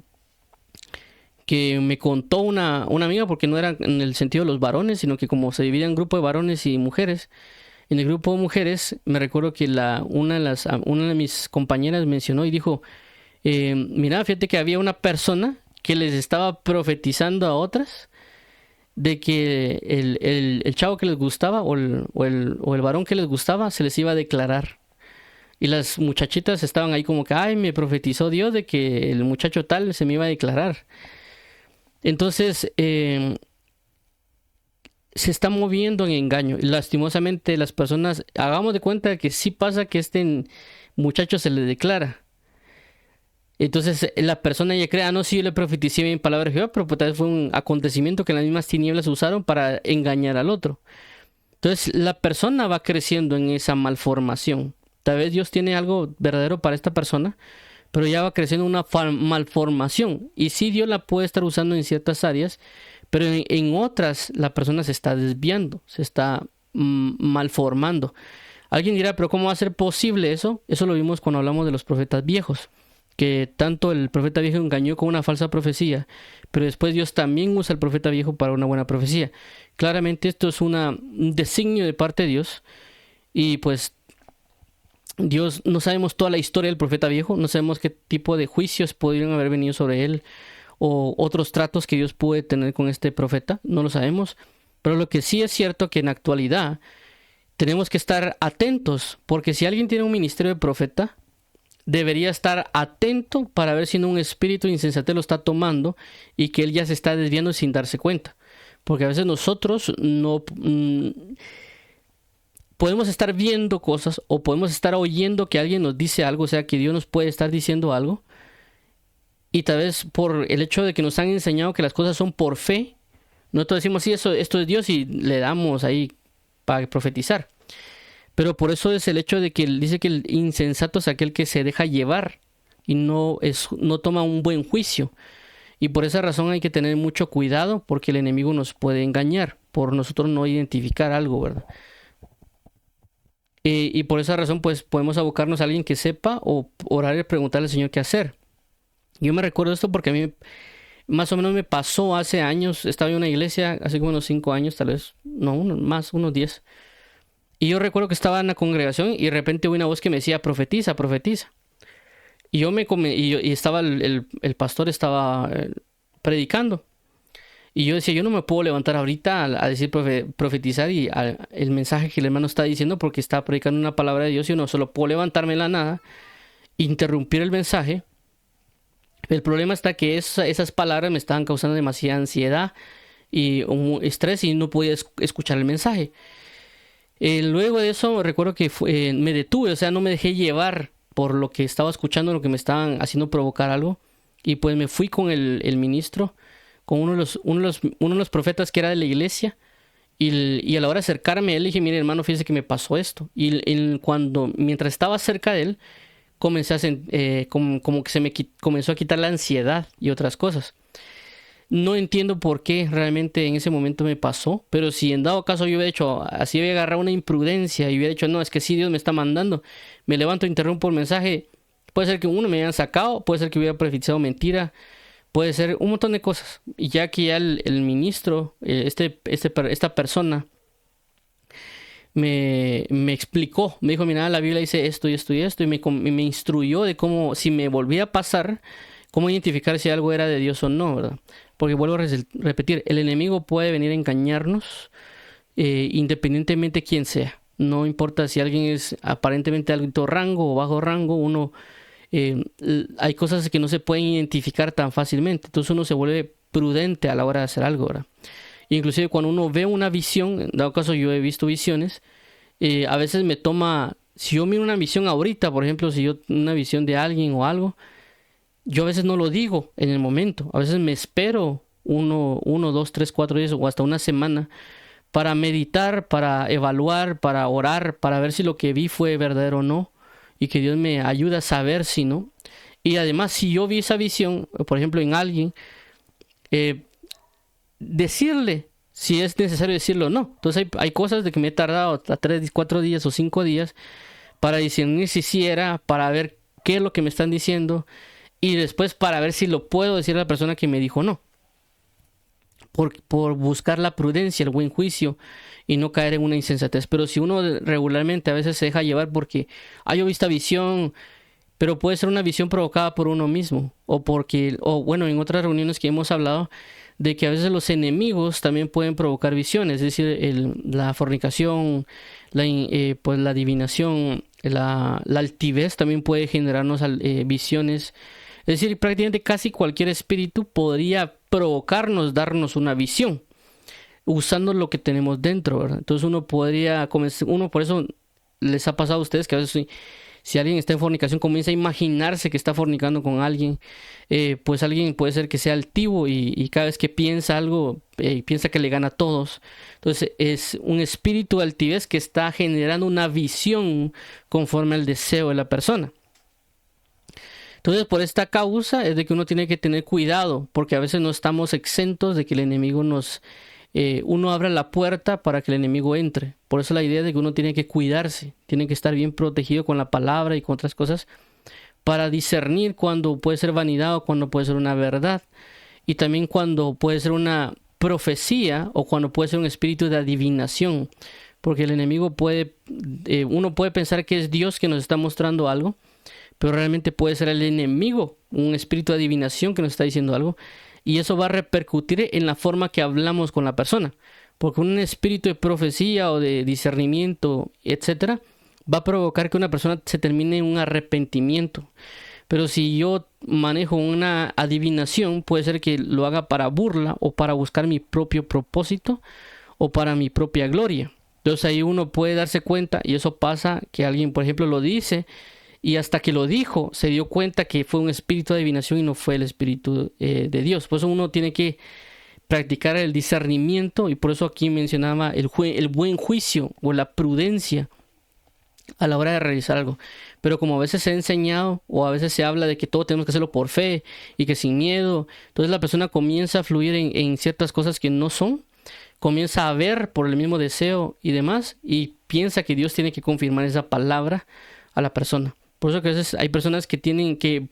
me contó una amiga, porque no era en el sentido de los varones, sino que como se divide en grupo de varones y mujeres, en el grupo de mujeres me recuerdo que una de mis compañeras mencionó y dijo, mira, fíjate que había una persona que les estaba profetizando a otras de que el chavo que les gustaba o el varón que les gustaba se les iba a declarar. Y las muchachitas estaban ahí como que, ay, me profetizó Dios de que el muchacho tal se me iba a declarar. Entonces, se está moviendo en engaño. Y lastimosamente las personas, hagamos de cuenta que sí pasa que este muchacho se le declara. Entonces la persona ya cree, no, sí, yo le profeticé en palabras de Jehová, pero pues, tal vez fue un acontecimiento que las mismas tinieblas usaron para engañar al otro. Entonces la persona va creciendo en esa malformación. Tal vez Dios tiene algo verdadero para esta persona, pero ya va creciendo una malformación. Y sí, Dios la puede estar usando en ciertas áreas, pero en otras la persona se está desviando, se está malformando. Alguien dirá, pero ¿cómo va a ser posible eso? Eso lo vimos cuando hablamos de los profetas viejos, que tanto el profeta viejo engañó con una falsa profecía, pero después Dios también usa al profeta viejo para una buena profecía. Claramente esto es un designio de parte de Dios, y pues Dios, no sabemos toda la historia del profeta viejo, no sabemos qué tipo de juicios pudieron haber venido sobre él o otros tratos que Dios puede tener con este profeta, no lo sabemos, pero lo que sí es cierto que en la actualidad tenemos que estar atentos, porque si alguien tiene un ministerio de profeta, debería estar atento para ver si no un espíritu insensate lo está tomando y que él ya se está desviando sin darse cuenta, porque a veces nosotros no podemos estar viendo cosas o podemos estar oyendo que alguien nos dice algo, o sea, que Dios nos puede estar diciendo algo, y tal vez por el hecho de que nos han enseñado que las cosas son por fe, nosotros decimos, sí, esto es Dios, y le damos ahí para profetizar. Pero por eso es el hecho de que él dice que el insensato es aquel que se deja llevar y no toma un buen juicio. Y por esa razón hay que tener mucho cuidado, porque el enemigo nos puede engañar por nosotros no identificar algo, ¿verdad? Y por esa razón pues podemos abocarnos a alguien que sepa o orar y preguntarle al Señor qué hacer. Yo me recuerdo esto porque a mí más o menos me pasó hace años. Estaba en una iglesia hace como unos 5 años, tal vez, no, unos 10. Y yo recuerdo que estaba en la congregación y de repente oí una voz que me decía, profetiza, profetiza. Y estaba el pastor estaba predicando. Y yo decía, yo no me puedo levantar ahorita a decir profetizar y el mensaje que el hermano está diciendo, porque está predicando una palabra de Dios, y yo no solo puedo levantarme en la nada, interrumpir el mensaje. El problema está que esas palabras me estaban causando demasiada ansiedad y un estrés, y no podía escuchar el mensaje. Luego de eso recuerdo que me detuve, o sea, no me dejé llevar por lo que estaba escuchando, lo que me estaban haciendo provocar algo. Y pues me fui con el ministro, con uno de los profetas que era de la iglesia. Y a la hora de acercarme a él, le dije, mire hermano, fíjese que me pasó esto. Mientras estaba cerca de él, comencé como que comenzó a quitar la ansiedad y otras cosas. No entiendo por qué realmente en ese momento me pasó, pero si en dado caso yo hubiera hecho, así hubiera agarrado una imprudencia y hubiera dicho, no, es que sí, Dios me está mandando, me levanto, interrumpo el mensaje, puede ser que uno me hayan sacado, puede ser que hubiera profetizado mentira, puede ser un montón de cosas. Y ya que ya el ministro, esta persona, me explicó, me dijo, mira, la Biblia dice esto y esto y esto, me instruyó de cómo, si me volvía a pasar, cómo identificar si algo era de Dios o no, ¿verdad? Porque vuelvo a repetir, el enemigo puede venir a engañarnos independientemente de quién sea. No importa si alguien es aparentemente alto rango o bajo rango, hay cosas que no se pueden identificar tan fácilmente. Entonces uno se vuelve prudente a la hora de hacer algo, ¿verdad? Inclusive cuando uno ve una visión, en dado caso yo he visto visiones, a veces me toma, si yo miro una visión ahorita, por ejemplo, si yo una visión de alguien o algo, yo a veces no lo digo en el momento, a veces me espero uno, 2, 3, 4 días o hasta una semana para meditar, para evaluar, para orar, para ver si lo que vi fue verdadero o no, y que Dios me ayude a saber si no. Y además, si yo vi esa visión, por ejemplo, en alguien, decirle si es necesario decirlo o no. Entonces hay cosas de que me he tardado hasta 3, 4 días o 5 días para discernir si sí era, para ver qué es lo que me están diciendo y después para ver si lo puedo decir a la persona que me dijo no. Por buscar la prudencia, el buen juicio y no caer en una insensatez. Pero si uno regularmente a veces se deja llevar porque yo vi esta visión, pero puede ser una visión provocada por uno mismo o bueno, en otras reuniones que hemos hablado de que a veces los enemigos también pueden provocar visiones, es decir, la fornicación, pues la adivinación, la altivez también puede generarnos visiones. Es decir, prácticamente casi cualquier espíritu podría provocarnos, darnos una visión, usando lo que tenemos dentro, ¿verdad? Entonces uno por eso les ha pasado a ustedes que a veces si alguien está en fornicación comienza a imaginarse que está fornicando con alguien, pues alguien puede ser que sea altivo y cada vez que piensa algo, piensa que le gana a todos. Entonces es un espíritu de altivez que está generando una visión conforme al deseo de la persona. Entonces, por esta causa es de que uno tiene que tener cuidado, porque a veces no estamos exentos de que el enemigo uno abra la puerta para que el enemigo entre. Por eso la idea de que uno tiene que cuidarse, tiene que estar bien protegido con la palabra y con otras cosas para discernir cuando puede ser vanidad o cuando puede ser una verdad. Y también cuando puede ser una profecía o cuando puede ser un espíritu de adivinación. Porque el enemigo uno puede pensar que es Dios que nos está mostrando algo, pero realmente puede ser el enemigo, un espíritu de adivinación que nos está diciendo algo. Y eso va a repercutir en la forma que hablamos con la persona. Porque un espíritu de profecía o de discernimiento, etcétera, va a provocar que una persona se termine en un arrepentimiento. Pero si yo manejo una adivinación, puede ser que lo haga para burla o para buscar mi propio propósito o para mi propia gloria. Entonces ahí uno puede darse cuenta, y eso pasa, que alguien, por ejemplo, lo dice, y hasta que lo dijo, se dio cuenta que fue un espíritu de adivinación y no fue el espíritu de Dios. Por eso uno tiene que practicar el discernimiento, y por eso aquí mencionaba el buen juicio o la prudencia a la hora de realizar algo. Pero como a veces se ha enseñado o a veces se habla de que todo tenemos que hacerlo por fe y que sin miedo, entonces la persona comienza a fluir en ciertas cosas que no son, comienza a ver por el mismo deseo y demás, y piensa que Dios tiene que confirmar esa palabra a la persona. Por eso que a veces hay personas que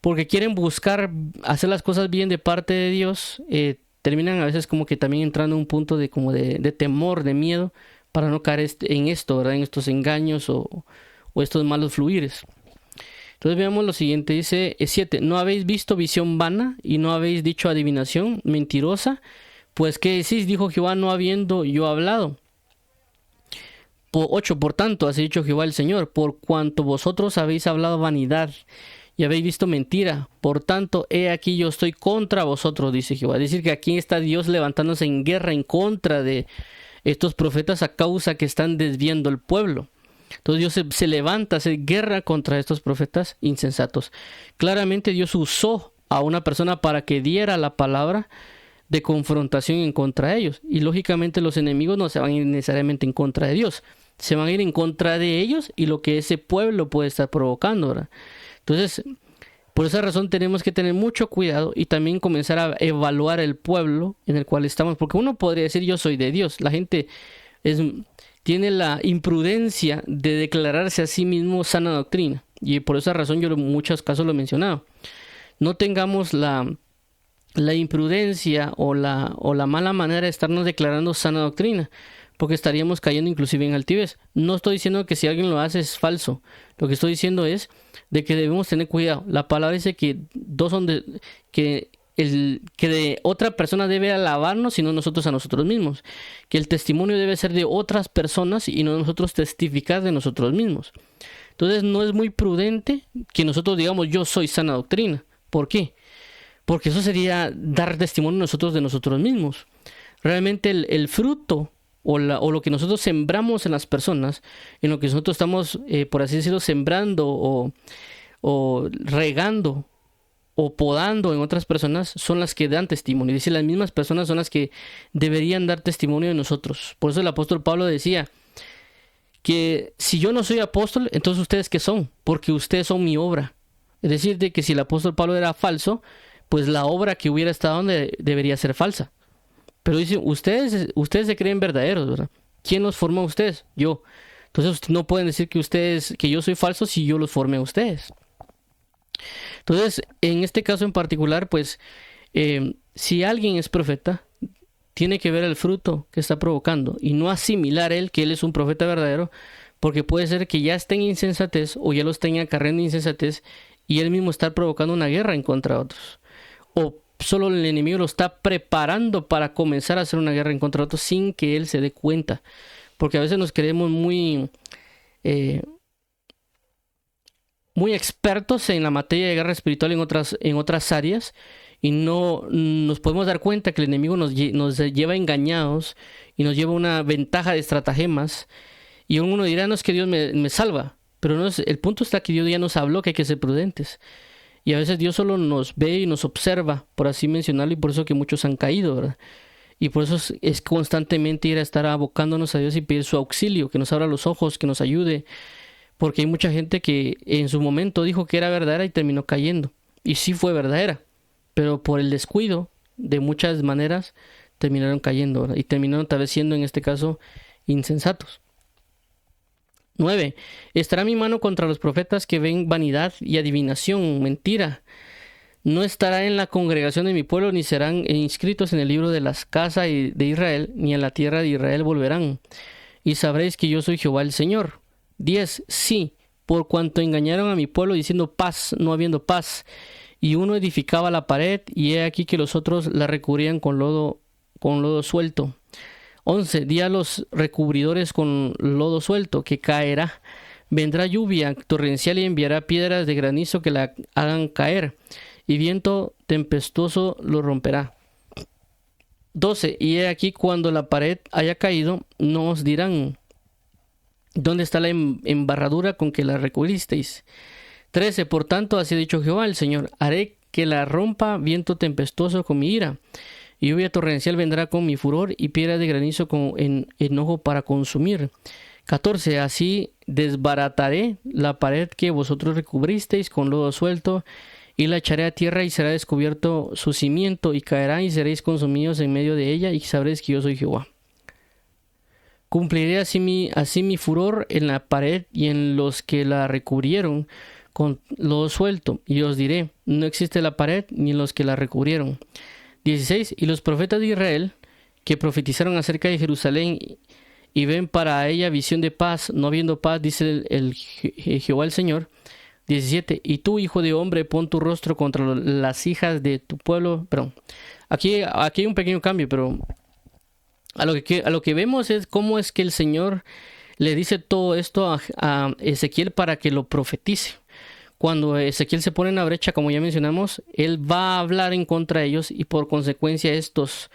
porque quieren buscar hacer las cosas bien de parte de Dios, terminan a veces como que también entrando en un punto de temor, de miedo, para no caer en esto, ¿verdad? En estos engaños o estos malos fluires. Entonces veamos lo siguiente, dice 7, ¿no habéis visto visión vana y no habéis dicho adivinación mentirosa? Pues ¿qué decís? Dijo Jehová, no habiendo yo hablado. 8, por tanto, así ha dicho Jehová el Señor, por cuanto vosotros habéis hablado vanidad y habéis visto mentira, por tanto, he aquí yo estoy contra vosotros, dice Jehová. Es decir, que aquí está Dios levantándose en guerra en contra de estos profetas a causa que están desviando el pueblo. Entonces Dios se levanta a hacer guerra contra estos profetas insensatos. Claramente Dios usó a una persona para que diera la palabra de confrontación en contra de ellos. Y lógicamente los enemigos no se van a ir necesariamente en contra de Dios. Se van a ir en contra de ellos y lo que ese pueblo puede estar provocando, ¿verdad? Entonces, por esa razón tenemos que tener mucho cuidado y también comenzar a evaluar el pueblo en el cual estamos. Porque uno podría decir yo soy de Dios. La gente tiene la imprudencia de declararse a sí mismo sana doctrina. Y por esa razón yo en muchos casos lo he mencionado. No tengamos la imprudencia o la mala manera de estarnos declarando sana doctrina, porque estaríamos cayendo inclusive en altivez. No estoy diciendo que si alguien lo hace es falso. Lo que estoy diciendo es de que debemos tener cuidado. La palabra dice que que de otra persona debe alabarnos y no nosotros a nosotros mismos. Que el testimonio debe ser de otras personas y no nosotros testificar de nosotros mismos. Entonces no es muy prudente que nosotros digamos yo soy sana doctrina. ¿Por qué? Porque eso sería dar testimonio nosotros de nosotros mismos. Realmente el fruto o lo que nosotros sembramos en las personas, en lo que nosotros estamos, por así decirlo, sembrando o regando o podando en otras personas, son las que dan testimonio. Dice, las mismas personas son las que deberían dar testimonio de nosotros. Por eso el apóstol Pablo decía que si yo no soy apóstol, entonces ustedes ¿qué son? Porque ustedes son mi obra. Es decir, de que si el apóstol Pablo era falso, pues la obra que hubiera estado donde debería ser falsa. Pero dice, ustedes se creen verdaderos, ¿verdad? ¿Quién los formó a ustedes? Yo. Entonces no pueden decir que yo soy falso si yo los formé a ustedes. Entonces, en este caso en particular, pues, si alguien es profeta, tiene que ver el fruto que está provocando y no asimilar él que él es un profeta verdadero, porque puede ser que ya esté en insensatez o ya los tenga acarreando insensatez y él mismo está provocando una guerra en contra de otros. O solo el enemigo lo está preparando para comenzar a hacer una guerra en contra de otros sin que él se dé cuenta. Porque a veces nos creemos muy expertos en la materia de guerra espiritual en otras áreas y no nos podemos dar cuenta que el enemigo nos lleva engañados y nos lleva una ventaja de estratagemas. Y uno dirá, no es que Dios me salva, pero no es, el punto está que Dios ya nos habló que hay que ser prudentes. Y a veces Dios solo nos ve y nos observa, por así mencionarlo, y por eso que muchos han caído, ¿verdad? Y por eso es constantemente ir a estar abocándonos a Dios y pedir su auxilio, que nos abra los ojos, que nos ayude. Porque hay mucha gente que en su momento dijo que era verdadera y terminó cayendo. Y sí fue verdadera, pero por el descuido, de muchas maneras, terminaron cayendo, ¿verdad? Y terminaron tal vez siendo, en este caso, insensatos. 9. Estará mi mano contra los profetas que ven vanidad y adivinación, mentira. No estará en la congregación de mi pueblo, ni serán inscritos en el libro de las casas de Israel, ni en la tierra de Israel volverán. Y sabréis que yo soy Jehová el Señor. 10. Sí, por cuanto engañaron a mi pueblo diciendo paz, no habiendo paz. Y uno edificaba la pared, y he aquí que los otros la recubrían con lodo suelto. 11. Di a los recubridores con lodo suelto, que caerá. Vendrá lluvia torrencial y enviará piedras de granizo que la hagan caer, y viento tempestuoso lo romperá. 12. Y he aquí cuando la pared haya caído, no os dirán, ¿dónde está la embarradura con que la recubristeis? 13. Por tanto, así ha dicho Jehová el Señor, haré que la rompa viento tempestuoso con mi ira. Y lluvia torrencial vendrá con mi furor y piedra de granizo con enojo para consumir. 14. Así desbarataré la pared que vosotros recubristeis con lodo suelto y la echaré a tierra y será descubierto su cimiento y caerá y seréis consumidos en medio de ella y sabréis que yo soy Jehová. Cumpliré así mi furor en la pared y en los que la recubrieron con lodo suelto y os diré, no existe la pared ni en los que la recubrieron. 16. Y los profetas de Israel que profetizaron acerca de Jerusalén y ven para ella visión de paz, no habiendo paz, dice el Jehová el Señor. 17. Y tú, hijo de hombre, pon tu rostro contra las hijas de tu pueblo. Perdón. Aquí hay un pequeño cambio, pero a lo que vemos es cómo es que el Señor le dice todo esto a Ezequiel para que lo profetice. Cuando Ezequiel se pone en la brecha, como ya mencionamos, él va a hablar en contra de ellos y por consecuencia estos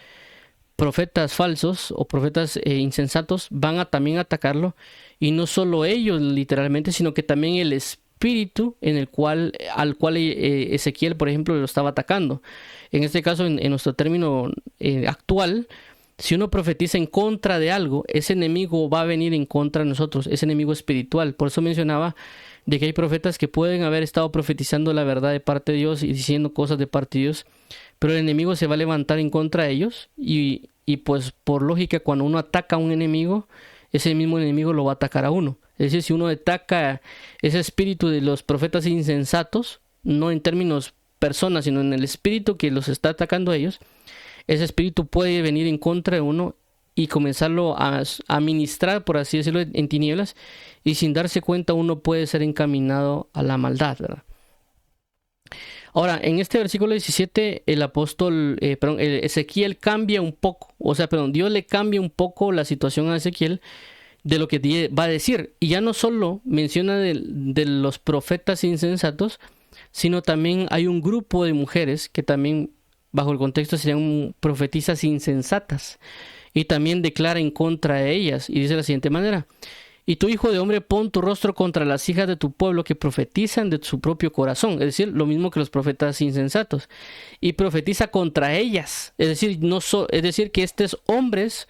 profetas falsos o profetas insensatos van a también atacarlo, y no solo ellos literalmente, sino que también el espíritu al cual Ezequiel, por ejemplo, lo estaba atacando. En este caso, en nuestro término actual, si uno profetiza en contra de algo, ese enemigo va a venir en contra de nosotros, ese enemigo espiritual. Por eso mencionaba de que hay profetas que pueden haber estado profetizando la verdad de parte de Dios y diciendo cosas de parte de Dios, pero el enemigo se va a levantar en contra de ellos, y pues por lógica, cuando uno ataca a un enemigo, ese mismo enemigo lo va a atacar a uno. Es decir, si uno ataca ese espíritu de los profetas insensatos, no en términos personas, sino en el espíritu que los está atacando a ellos, ese espíritu puede venir en contra de uno y comenzarlo a ministrar, por así decirlo, en tinieblas, y sin darse cuenta uno puede ser encaminado a la maldad, ¿verdad? Ahora, en este versículo 17, Ezequiel cambia un poco, Dios le cambia un poco la situación a Ezequiel de lo que va a decir. Y ya no solo menciona de los profetas insensatos, sino también hay un grupo de mujeres que también, bajo el contexto, serían profetisas insensatas. Y también declara en contra de ellas. Y dice de la siguiente manera: y tú, hijo de hombre, pon tu rostro contra las hijas de tu pueblo que profetizan de su propio corazón. Es decir, lo mismo que los profetas insensatos. Y profetiza contra ellas. Es decir, que estos hombres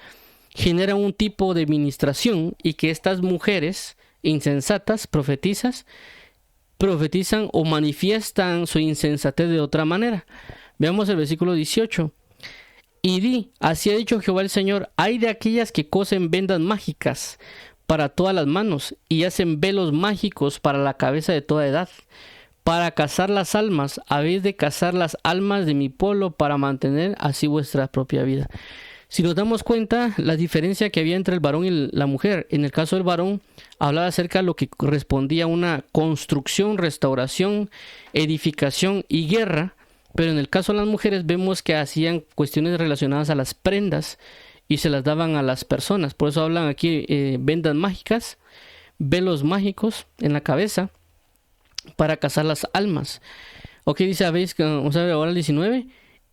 generan un tipo de ministración, y que estas mujeres insensatas, profetizan o manifiestan su insensatez de otra manera. Veamos el versículo 18. Y di, así ha dicho Jehová el Señor: hay de aquellas que cosen vendas mágicas para todas las manos, y hacen velos mágicos para la cabeza de toda edad, para cazar las almas. Habéis de cazar las almas de mi pueblo, para mantener así vuestra propia vida. Si nos damos cuenta, la diferencia que había entre el varón y la mujer: en el caso del varón, hablaba acerca de lo que correspondía a una construcción, restauración, edificación y guerra. Pero en el caso de las mujeres vemos que hacían cuestiones relacionadas a las prendas y se las daban a las personas. Por eso hablan aquí vendas mágicas, velos mágicos en la cabeza para cazar las almas. Ok, dice, vamos a ver ahora el 19.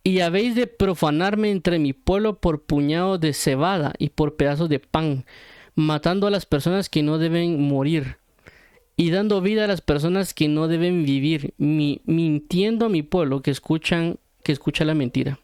Y habéis de profanarme entre mi pueblo por puñados de cebada y por pedazos de pan, matando a las personas que no deben morir, y dando vida a las personas que no deben vivir, mintiendo a mi pueblo que escucha la mentira.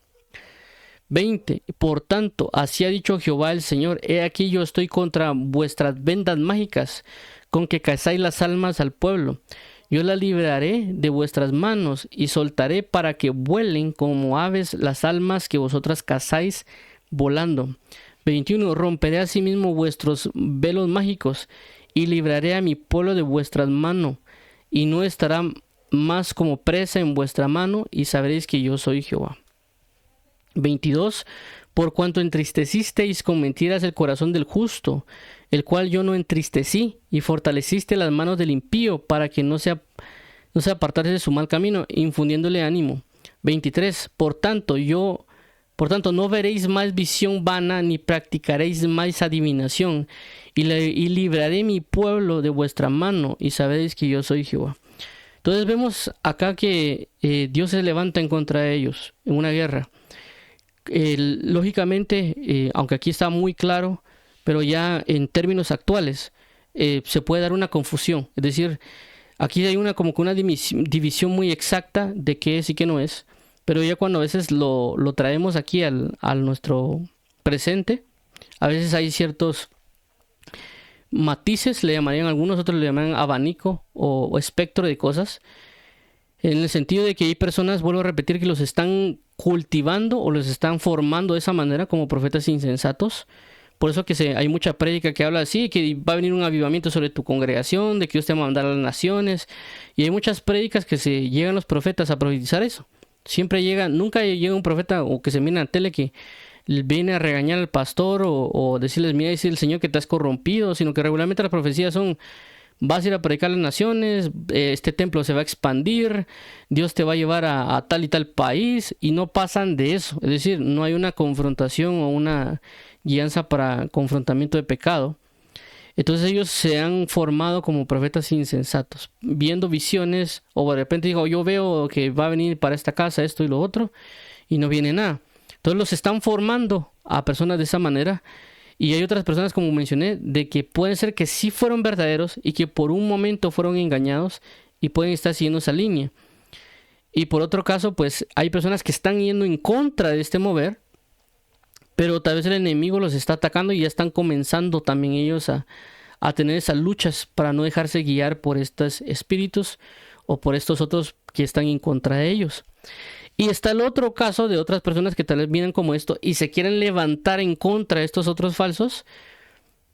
20. Por tanto, así ha dicho Jehová el Señor: he aquí yo estoy contra vuestras vendas mágicas, con que cazáis las almas al pueblo. Yo las libraré de vuestras manos, y soltaré para que vuelen como aves las almas que vosotras cazáis volando. 21. Romperé asimismo vuestros velos mágicos, y libraré a mi pueblo de vuestras manos, y no estará más como presa en vuestra mano, y sabréis que yo soy Jehová. 22. Por cuanto entristecisteis con mentiras el corazón del justo, el cual yo no entristecí, y fortaleciste las manos del impío, para que no se apartase de su mal camino, infundiéndole ánimo. 23. Por tanto, no veréis más visión vana, ni practicaréis más adivinación, y libraré mi pueblo de vuestra mano, y sabréis que yo soy Jehová. Entonces vemos acá que Dios se levanta en contra de ellos en una guerra. Lógicamente, aunque aquí está muy claro, pero ya en términos actuales se puede dar una confusión. Es decir, aquí hay como que una división muy exacta de qué es y qué no es. Pero ya cuando a veces lo traemos aquí al nuestro presente, a veces hay ciertos matices, le llamarían algunos, otros le llaman abanico o espectro de cosas, en el sentido de que hay personas, vuelvo a repetir, que los están cultivando o los están formando de esa manera como profetas insensatos. Por eso que hay mucha prédica que habla así, que va a venir un avivamiento sobre tu congregación, de que Dios te va a mandar a las naciones, y hay muchas prédicas que se llegan los profetas a profetizar eso. Nunca llega un profeta o que se mira en la tele que viene a regañar al pastor o decirles: mira, dice el Señor que te has corrompido, sino que regularmente las profecías son: vas a ir a predicar a las naciones, este templo se va a expandir, Dios te va a llevar a tal y tal país, y no pasan de eso. Es decir, no hay una confrontación o una guianza para confrontamiento de pecado. Entonces ellos se han formado como profetas insensatos, viendo visiones, o de repente digo: yo veo que va a venir para esta casa esto y lo otro, y no viene nada. Entonces los están formando a personas de esa manera. Y hay otras personas, como mencioné, de que pueden ser que sí fueron verdaderos y que por un momento fueron engañados y pueden estar siguiendo esa línea. Y por otro caso, pues hay personas que están yendo en contra de este mover, pero tal vez el enemigo los está atacando y ya están comenzando también ellos a tener esas luchas para no dejarse guiar por estos espíritus o por estos otros que están en contra de ellos. Y está el otro caso de otras personas que tal vez vienen como esto y se quieren levantar en contra de estos otros falsos,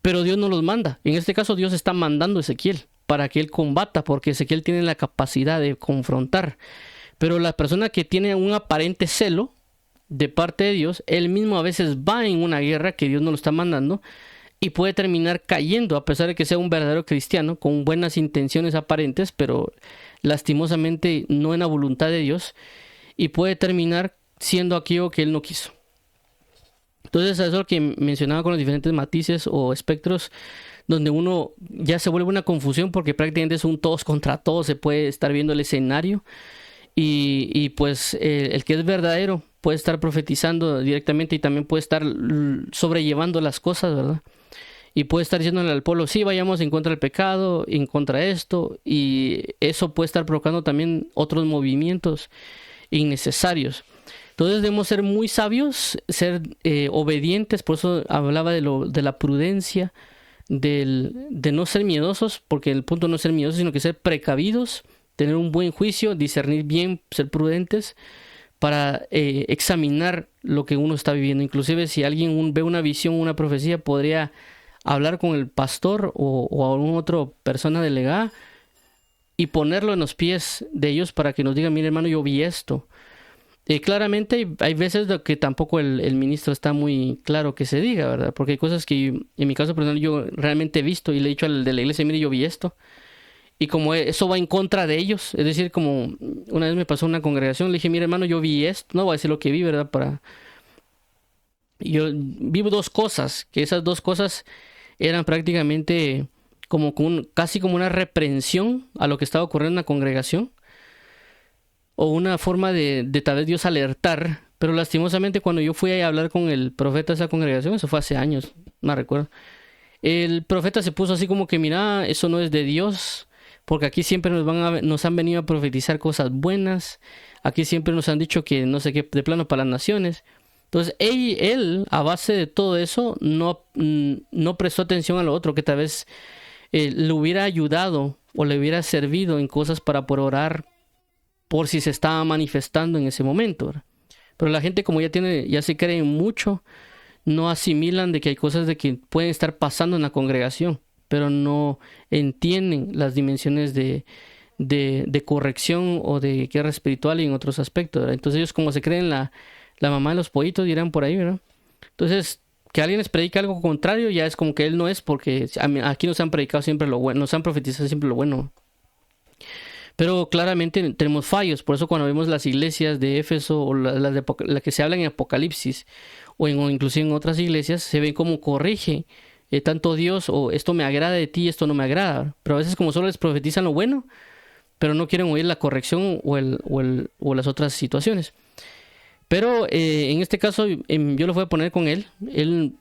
pero Dios no los manda. En este caso Dios está mandando a Ezequiel para que él combata, porque Ezequiel tiene la capacidad de confrontar. Pero la persona que tiene un aparente celo de parte de Dios, él mismo a veces va en una guerra que Dios no lo está mandando y puede terminar cayendo, a pesar de que sea un verdadero cristiano, con buenas intenciones aparentes, pero lastimosamente no en la voluntad de Dios, y puede terminar siendo aquello que él no quiso. Entonces eso es lo que mencionaba con los diferentes matices o espectros, donde uno ya se vuelve una confusión porque prácticamente es un todos contra todos, se puede estar viendo el escenario y pues el que es verdadero puede estar profetizando directamente y también puede estar sobrellevando las cosas, ¿verdad? Y puede estar diciéndole al pueblo, sí, vayamos en contra del pecado, en contra de esto, y eso puede estar provocando también otros movimientos innecesarios. Entonces debemos ser muy sabios, ser obedientes, por eso hablaba de la prudencia, de no ser miedosos, porque el punto no es ser miedosos, sino que ser precavidos, tener un buen juicio, discernir bien, ser prudentes para examinar lo que uno está viviendo. Inclusive si alguien ve una visión, una profecía, podría hablar con el pastor o alguna otra persona delegada y ponerlo en los pies de ellos para que nos digan, mire hermano, yo vi esto. Claramente hay veces de que tampoco el ministro está muy claro que se diga, ¿verdad? Porque hay cosas que en mi caso personal yo realmente he visto y le he dicho al de la iglesia, mire, yo vi esto. Y como eso va en contra de ellos, es decir, como una vez me pasó en una congregación, le dije, mire hermano, yo vi esto, no voy a decir lo que vi, ¿verdad? Yo vi dos cosas, que esas dos cosas eran prácticamente como casi como una reprensión a lo que estaba ocurriendo en la congregación, o una forma de tal vez Dios alertar, pero lastimosamente cuando yo fui a hablar con el profeta de esa congregación, eso fue hace años, no recuerdo, el profeta se puso así como que, mira, eso no es de Dios, porque aquí siempre nos han venido a profetizar cosas buenas, aquí siempre nos han dicho que no sé qué, de plano para las naciones. Entonces él a base de todo eso no prestó atención a lo otro, que tal vez le hubiera ayudado o le hubiera servido en cosas para poder orar por si se estaba manifestando en ese momento, ¿verdad? Pero la gente, como ya se cree mucho, no asimilan de que hay cosas de que pueden estar pasando en la congregación, pero no entienden las dimensiones de corrección o de guerra espiritual y en otros aspectos, ¿verdad? Entonces ellos, como se creen la mamá de los pollitos, dirán por ahí, ¿verdad? Entonces, que alguien les predique algo contrario ya es como que él no es, porque aquí nos han predicado siempre lo bueno, nos han profetizado siempre lo bueno. Pero claramente tenemos fallos, por eso cuando vemos las iglesias de Éfeso o las que se hablan en Apocalipsis o inclusive en otras iglesias, se ve cómo corrige tanto Dios, o esto me agrada de ti, esto no me agrada. Pero a veces como solo les profetizan lo bueno, pero no quieren oír la corrección o las otras situaciones. Pero en este caso yo lo voy a poner con él. Él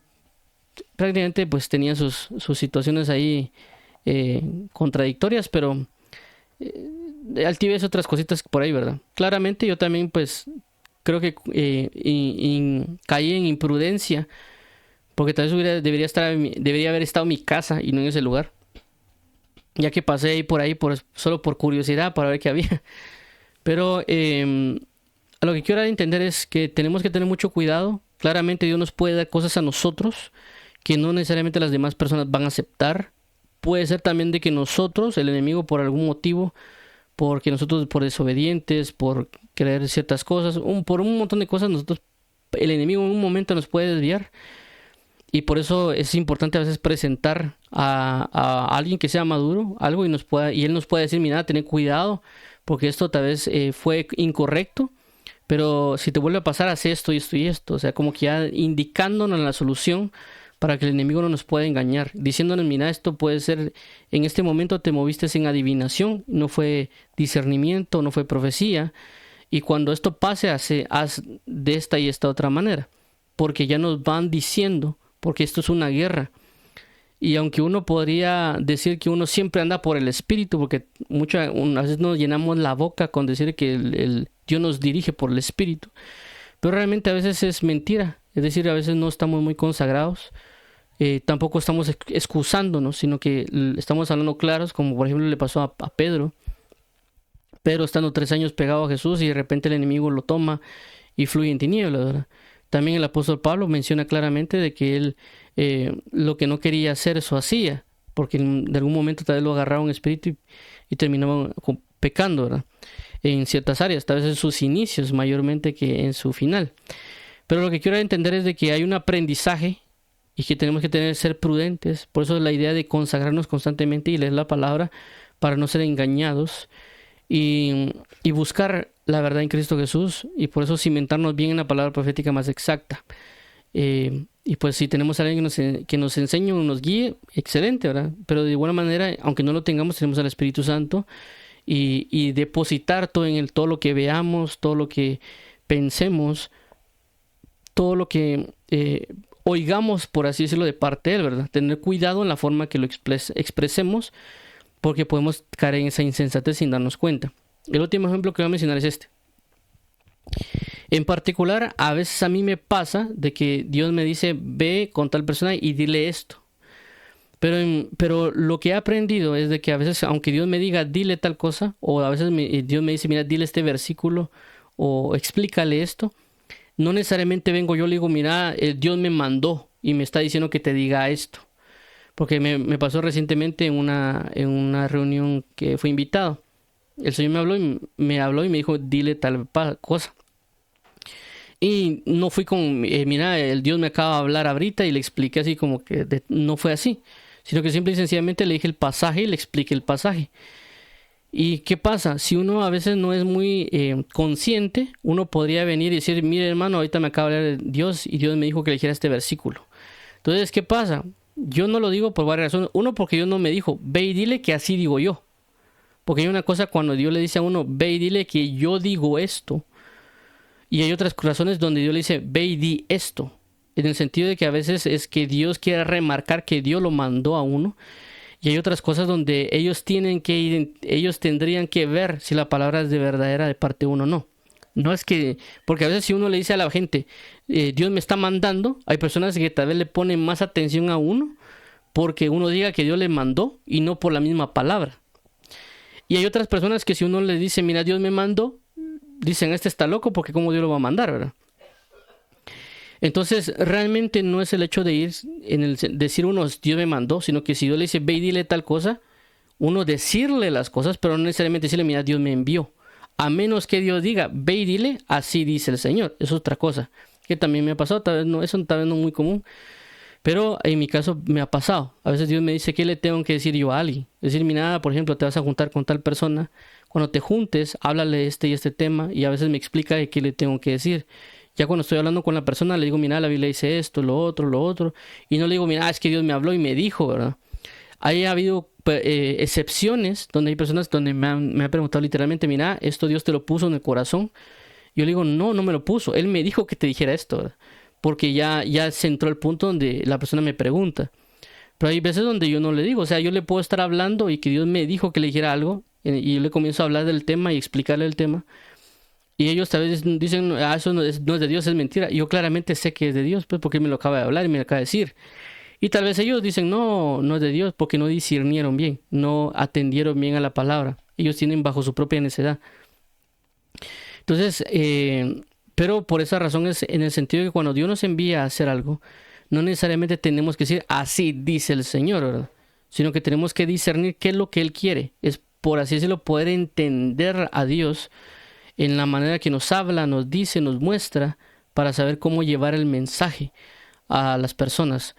prácticamente pues tenía sus situaciones ahí contradictorias, pero altivez otras cositas por ahí, ¿verdad? Claramente yo también pues creo que caí en imprudencia, porque tal vez debería haber estado en mi casa y no en ese lugar, ya que pasé ahí por ahí solo por curiosidad para ver qué había. Pero a lo que quiero dar a entender es que tenemos que tener mucho cuidado. Claramente Dios nos puede dar cosas a nosotros que no necesariamente las demás personas van a aceptar. Puede ser también de que nosotros, el enemigo, por algún motivo, porque nosotros por desobedientes, por creer ciertas cosas, por un montón de cosas, el enemigo en un momento nos puede desviar. Y por eso es importante a veces presentar a alguien que sea maduro algo y él nos puede decir, mira, ten cuidado, porque esto tal vez fue incorrecto, pero si te vuelve a pasar, haz esto y esto y esto. O sea, como que ya indicándonos la solución para que el enemigo no nos pueda engañar, diciéndonos, mira, esto puede ser, en este momento te moviste en adivinación, no fue discernimiento, no fue profecía, y cuando esto pase, haz de esta y esta otra manera, porque ya nos van diciendo, porque esto es una guerra. Y aunque uno podría decir que uno siempre anda por el Espíritu, porque a veces nos llenamos la boca con decir que Dios nos dirige por el Espíritu, pero realmente a veces es mentira. Es decir, a veces no estamos muy consagrados, tampoco estamos excusándonos, sino que estamos hablando claros, como por ejemplo le pasó a Pedro. Pedro estando 3 años pegado a Jesús y de repente el enemigo lo toma y fluye en tinieblas, ¿verdad? También el apóstol Pablo menciona claramente de que él lo que no quería hacer, eso hacía, porque de algún momento tal vez lo agarraba un espíritu y terminaba pecando, ¿verdad? En ciertas áreas, tal vez en sus inicios mayormente que en su final. Pero lo que quiero entender es de que hay un aprendizaje y que tenemos que ser prudentes. Por eso es la idea de consagrarnos constantemente y leer la palabra para no ser engañados y buscar la verdad en Cristo Jesús, y por eso cimentarnos bien en la palabra profética más exacta. Y pues si tenemos a alguien que nos enseñe o nos guíe, excelente, ¿verdad? Pero de igual manera, aunque no lo tengamos, tenemos al Espíritu Santo y depositar todo lo que veamos, todo lo que pensemos, todo lo que oigamos, por así decirlo, de parte de Él, ¿verdad? Tener cuidado en la forma que lo expresemos, porque podemos caer en esa insensatez sin darnos cuenta. El último ejemplo que voy a mencionar es este. En particular, a veces a mí me pasa de que Dios me dice, ve con tal persona y dile esto. Pero lo que he aprendido es de que a veces, aunque Dios me diga, dile tal cosa, o a veces Dios me dice, mira, dile este versículo, o explícale esto, no necesariamente vengo yo y le digo, mira, Dios me mandó y me está diciendo que te diga esto. Porque me pasó recientemente en una reunión que fui invitado. El Señor me habló y me dijo, dile tal cosa. Y no fui con, mira, el Dios me acaba de hablar ahorita y le expliqué así como que no fue así. Sino que simple y sencillamente le dije el pasaje y le expliqué el pasaje. ¿Y qué pasa? Si uno a veces no es muy consciente, uno podría venir y decir, mire hermano, ahorita me acaba de hablar Dios y Dios me dijo que le dijera este versículo. Entonces, ¿qué pasa? Yo no lo digo por varias razones. Uno, porque Dios no me dijo, ve y dile que así digo yo. Porque hay una cosa cuando Dios le dice a uno, ve y dile que yo digo esto. Y hay otras razones donde Dios le dice, ve y di esto. En el sentido de que a veces es que Dios quiere remarcar que Dios lo mandó a uno. Y hay otras cosas donde ellos tendrían que ver si la palabra es de verdadera de parte de uno o no. No es que, porque a veces si uno le dice a la gente, Dios me está mandando, hay personas que tal vez le ponen más atención a uno porque uno diga que Dios le mandó y no por la misma palabra. Y hay otras personas que si uno les dice, mira, Dios me mandó, dicen, este está loco porque cómo Dios lo va a mandar, ¿verdad? Entonces, realmente no es el hecho de ir decir uno, Dios me mandó, sino que si Dios le dice, ve y dile tal cosa, uno decirle las cosas, pero no necesariamente decirle, mira, Dios me envió. A menos que Dios diga, ve y dile, así dice el Señor. Eso es otra cosa, que también me ha pasado, eso tal vez no es muy común. Pero en mi caso me ha pasado. A veces Dios me dice, ¿qué le tengo que decir yo a alguien? Decir, mira, por ejemplo, te vas a juntar con tal persona. Cuando te juntes, háblale este y este tema. Y a veces me explica de qué le tengo que decir. Ya cuando estoy hablando con la persona, le digo, mira, la Biblia dice esto, lo otro. Y no le digo, mira, es que Dios me habló y me dijo, ¿verdad? Ahí ha habido excepciones donde hay personas donde me han preguntado literalmente, mira, esto Dios te lo puso en el corazón. Yo le digo, no me lo puso. Él me dijo que te dijera esto, ¿verdad? Porque ya se entró el punto donde la persona me pregunta. Pero hay veces donde yo no le digo. O sea, yo le puedo estar hablando y que Dios me dijo que le dijera algo. Y yo le comienzo a hablar del tema y explicarle el tema. Y ellos tal vez dicen, eso no es de Dios, es mentira. Y yo claramente sé que es de Dios, pues porque Él me lo acaba de hablar y me lo acaba de decir. Y tal vez ellos dicen, no es de Dios, porque no discernieron bien, no atendieron bien a la palabra. Ellos tienen bajo su propia necedad. Entonces, pero por esa razón es en el sentido de que cuando Dios nos envía a hacer algo, no necesariamente tenemos que decir, así dice el Señor, ¿verdad? Sino que tenemos que discernir qué es lo que Él quiere. Es, por así decirlo, poder entender a Dios en la manera que nos habla, nos dice, nos muestra, para saber cómo llevar el mensaje a las personas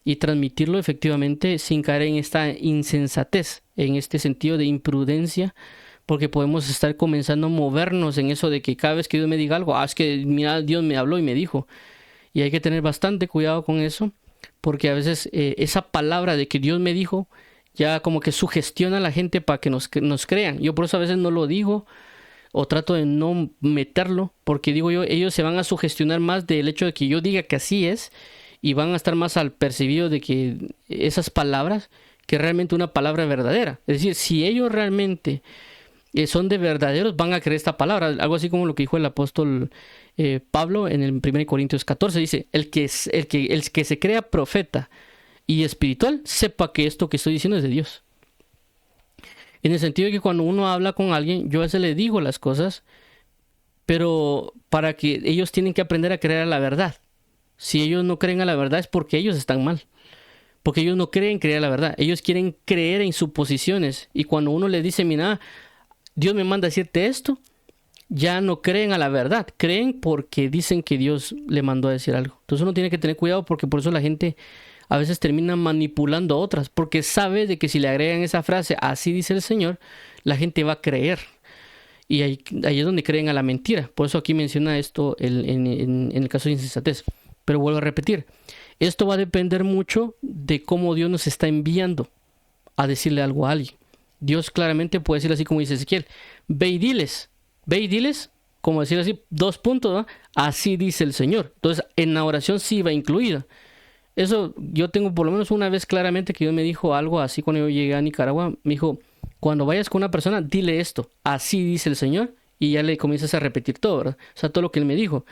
y transmitirlo efectivamente sin caer en esta insensatez, en este sentido de imprudencia, porque podemos estar comenzando a movernos en eso de que cada vez que Dios me diga algo, es que mira, Dios me habló y me dijo. Y hay que tener bastante cuidado con eso, porque a veces esa palabra de que Dios me dijo ya como que sugestiona a la gente para que nos crean. Yo por eso a veces no lo digo, o trato de no meterlo, porque digo yo, ellos se van a sugestionar más del hecho de que yo diga que así es, y van a estar más al percibido de que esas palabras, que realmente una palabra verdadera. Es decir, si ellos realmente son de verdaderos, van a creer esta palabra. Algo así como lo que dijo el apóstol Pablo en el 1 Corintios 14. Dice, el que se crea profeta y espiritual, sepa que esto que estoy diciendo es de Dios. En el sentido de que cuando uno habla con alguien, yo a veces le digo las cosas, pero para que ellos tienen que aprender a creer a la verdad. Si ellos no creen a la verdad es porque ellos están mal. Porque ellos no creen creer a la verdad. Ellos quieren creer en suposiciones. Y cuando uno les dice, mira, Dios me manda a decirte esto, ya no creen a la verdad. Creen porque dicen que Dios le mandó a decir algo. Entonces uno tiene que tener cuidado, porque por eso la gente a veces termina manipulando a otras. Porque sabe de que si le agregan esa frase, así dice el Señor, la gente va a creer. Y ahí es donde creen a la mentira. Por eso aquí menciona esto en el caso de insensatez. Pero vuelvo a repetir, esto va a depender mucho de cómo Dios nos está enviando a decirle algo a alguien. Dios claramente puede decir así como dice Ezequiel, ve y diles, como decir así, 2 puntos, ¿no? Así dice el Señor. Entonces, en la oración sí va incluida. Eso yo tengo por lo menos una vez claramente que Dios me dijo algo así cuando yo llegué a Nicaragua. Me dijo, cuando vayas con una persona, dile esto, así dice el Señor, y ya le comienzas a repetir todo, ¿verdad? O sea, todo lo que Él me dijo.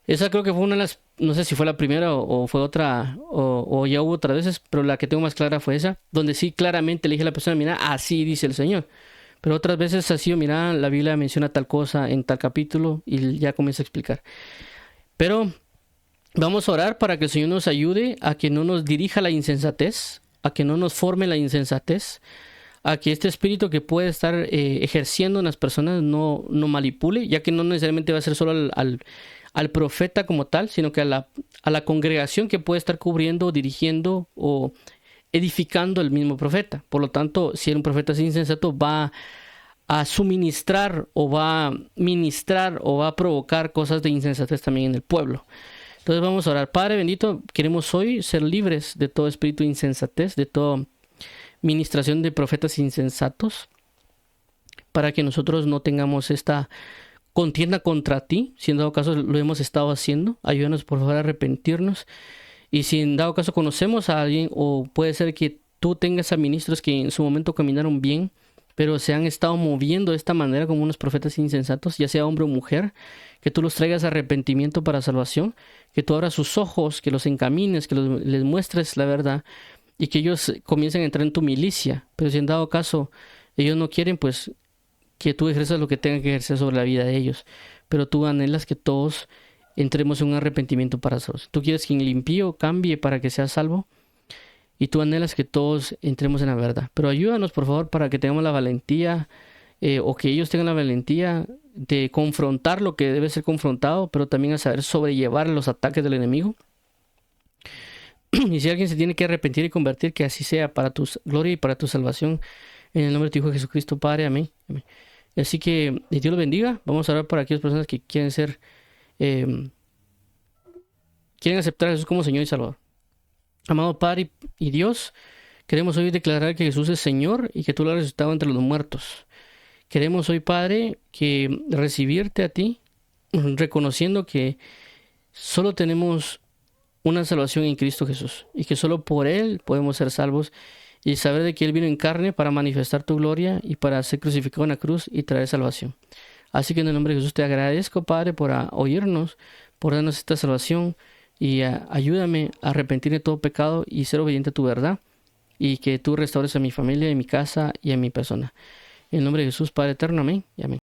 Esa creo que fue una de las, no sé si fue la primera o fue otra, o ya hubo otras veces, pero la que tengo más clara fue esa, donde sí claramente le dije a la persona, mira, así dice el Señor. Pero otras veces ha sido, mira, la Biblia menciona tal cosa en tal capítulo y ya comienza a explicar. Pero vamos a orar para que el Señor nos ayude a que no nos dirija la insensatez, a que no nos forme la insensatez, a que este espíritu que puede estar ejerciendo en las personas no manipule, ya que no necesariamente va a ser solo al profeta como tal, sino que a la congregación que puede estar cubriendo, dirigiendo o edificando el mismo profeta. Por lo tanto, si un profeta es insensato, va a suministrar o va a ministrar o va a provocar cosas de insensatez también en el pueblo. Entonces vamos a orar. Padre bendito, queremos hoy ser libres de todo espíritu de insensatez, de toda ministración de profetas insensatos, para que nosotros no tengamos esta contienda contra ti. Si en dado caso lo hemos estado haciendo, ayúdanos por favor a arrepentirnos. Y si en dado caso conocemos a alguien, o puede ser que tú tengas a ministros que en su momento caminaron bien, pero se han estado moviendo de esta manera como unos profetas insensatos, ya sea hombre o mujer, que tú los traigas a arrepentimiento para salvación, que tú abras sus ojos, que los encamines, que les muestres la verdad, y que ellos comiencen a entrar en tu milicia. Pero si en dado caso ellos no quieren, pues que tú ejerzas lo que tenga que ejercer sobre la vida de ellos. Pero tú anhelas que todos entremos en un arrepentimiento para salvos. Tú quieres que el impío cambie para que sea salvo, y tú anhelas que todos entremos en la verdad. Pero ayúdanos, por favor, para que tengamos la valentía, o que ellos tengan la valentía de confrontar lo que debe ser confrontado, pero también a saber sobrellevar los ataques del enemigo. Y si alguien se tiene que arrepentir y convertir, que así sea, para tu gloria y para tu salvación. En el nombre de tu Hijo Jesucristo, Padre. Amén. Amén. Así que Dios los bendiga. Vamos a orar por aquellas personas que quieren quieren aceptar a Jesús como Señor y Salvador. Amado Padre y Dios, queremos hoy declarar que Jesús es Señor y que tú lo has resucitado entre los muertos. Queremos hoy, Padre, que recibirte a ti, reconociendo que solo tenemos una salvación en Cristo Jesús, y que solo por Él podemos ser salvos, y saber de que Él vino en carne para manifestar tu gloria y para ser crucificado en la cruz y traer salvación. Así que en el nombre de Jesús te agradezco, Padre, por oírnos, por darnos esta salvación, y ayúdame a arrepentir de todo pecado y ser obediente a tu verdad, y que tú restaures a mi familia, a mi casa y a mi persona. En el nombre de Jesús, Padre eterno, amén y amén.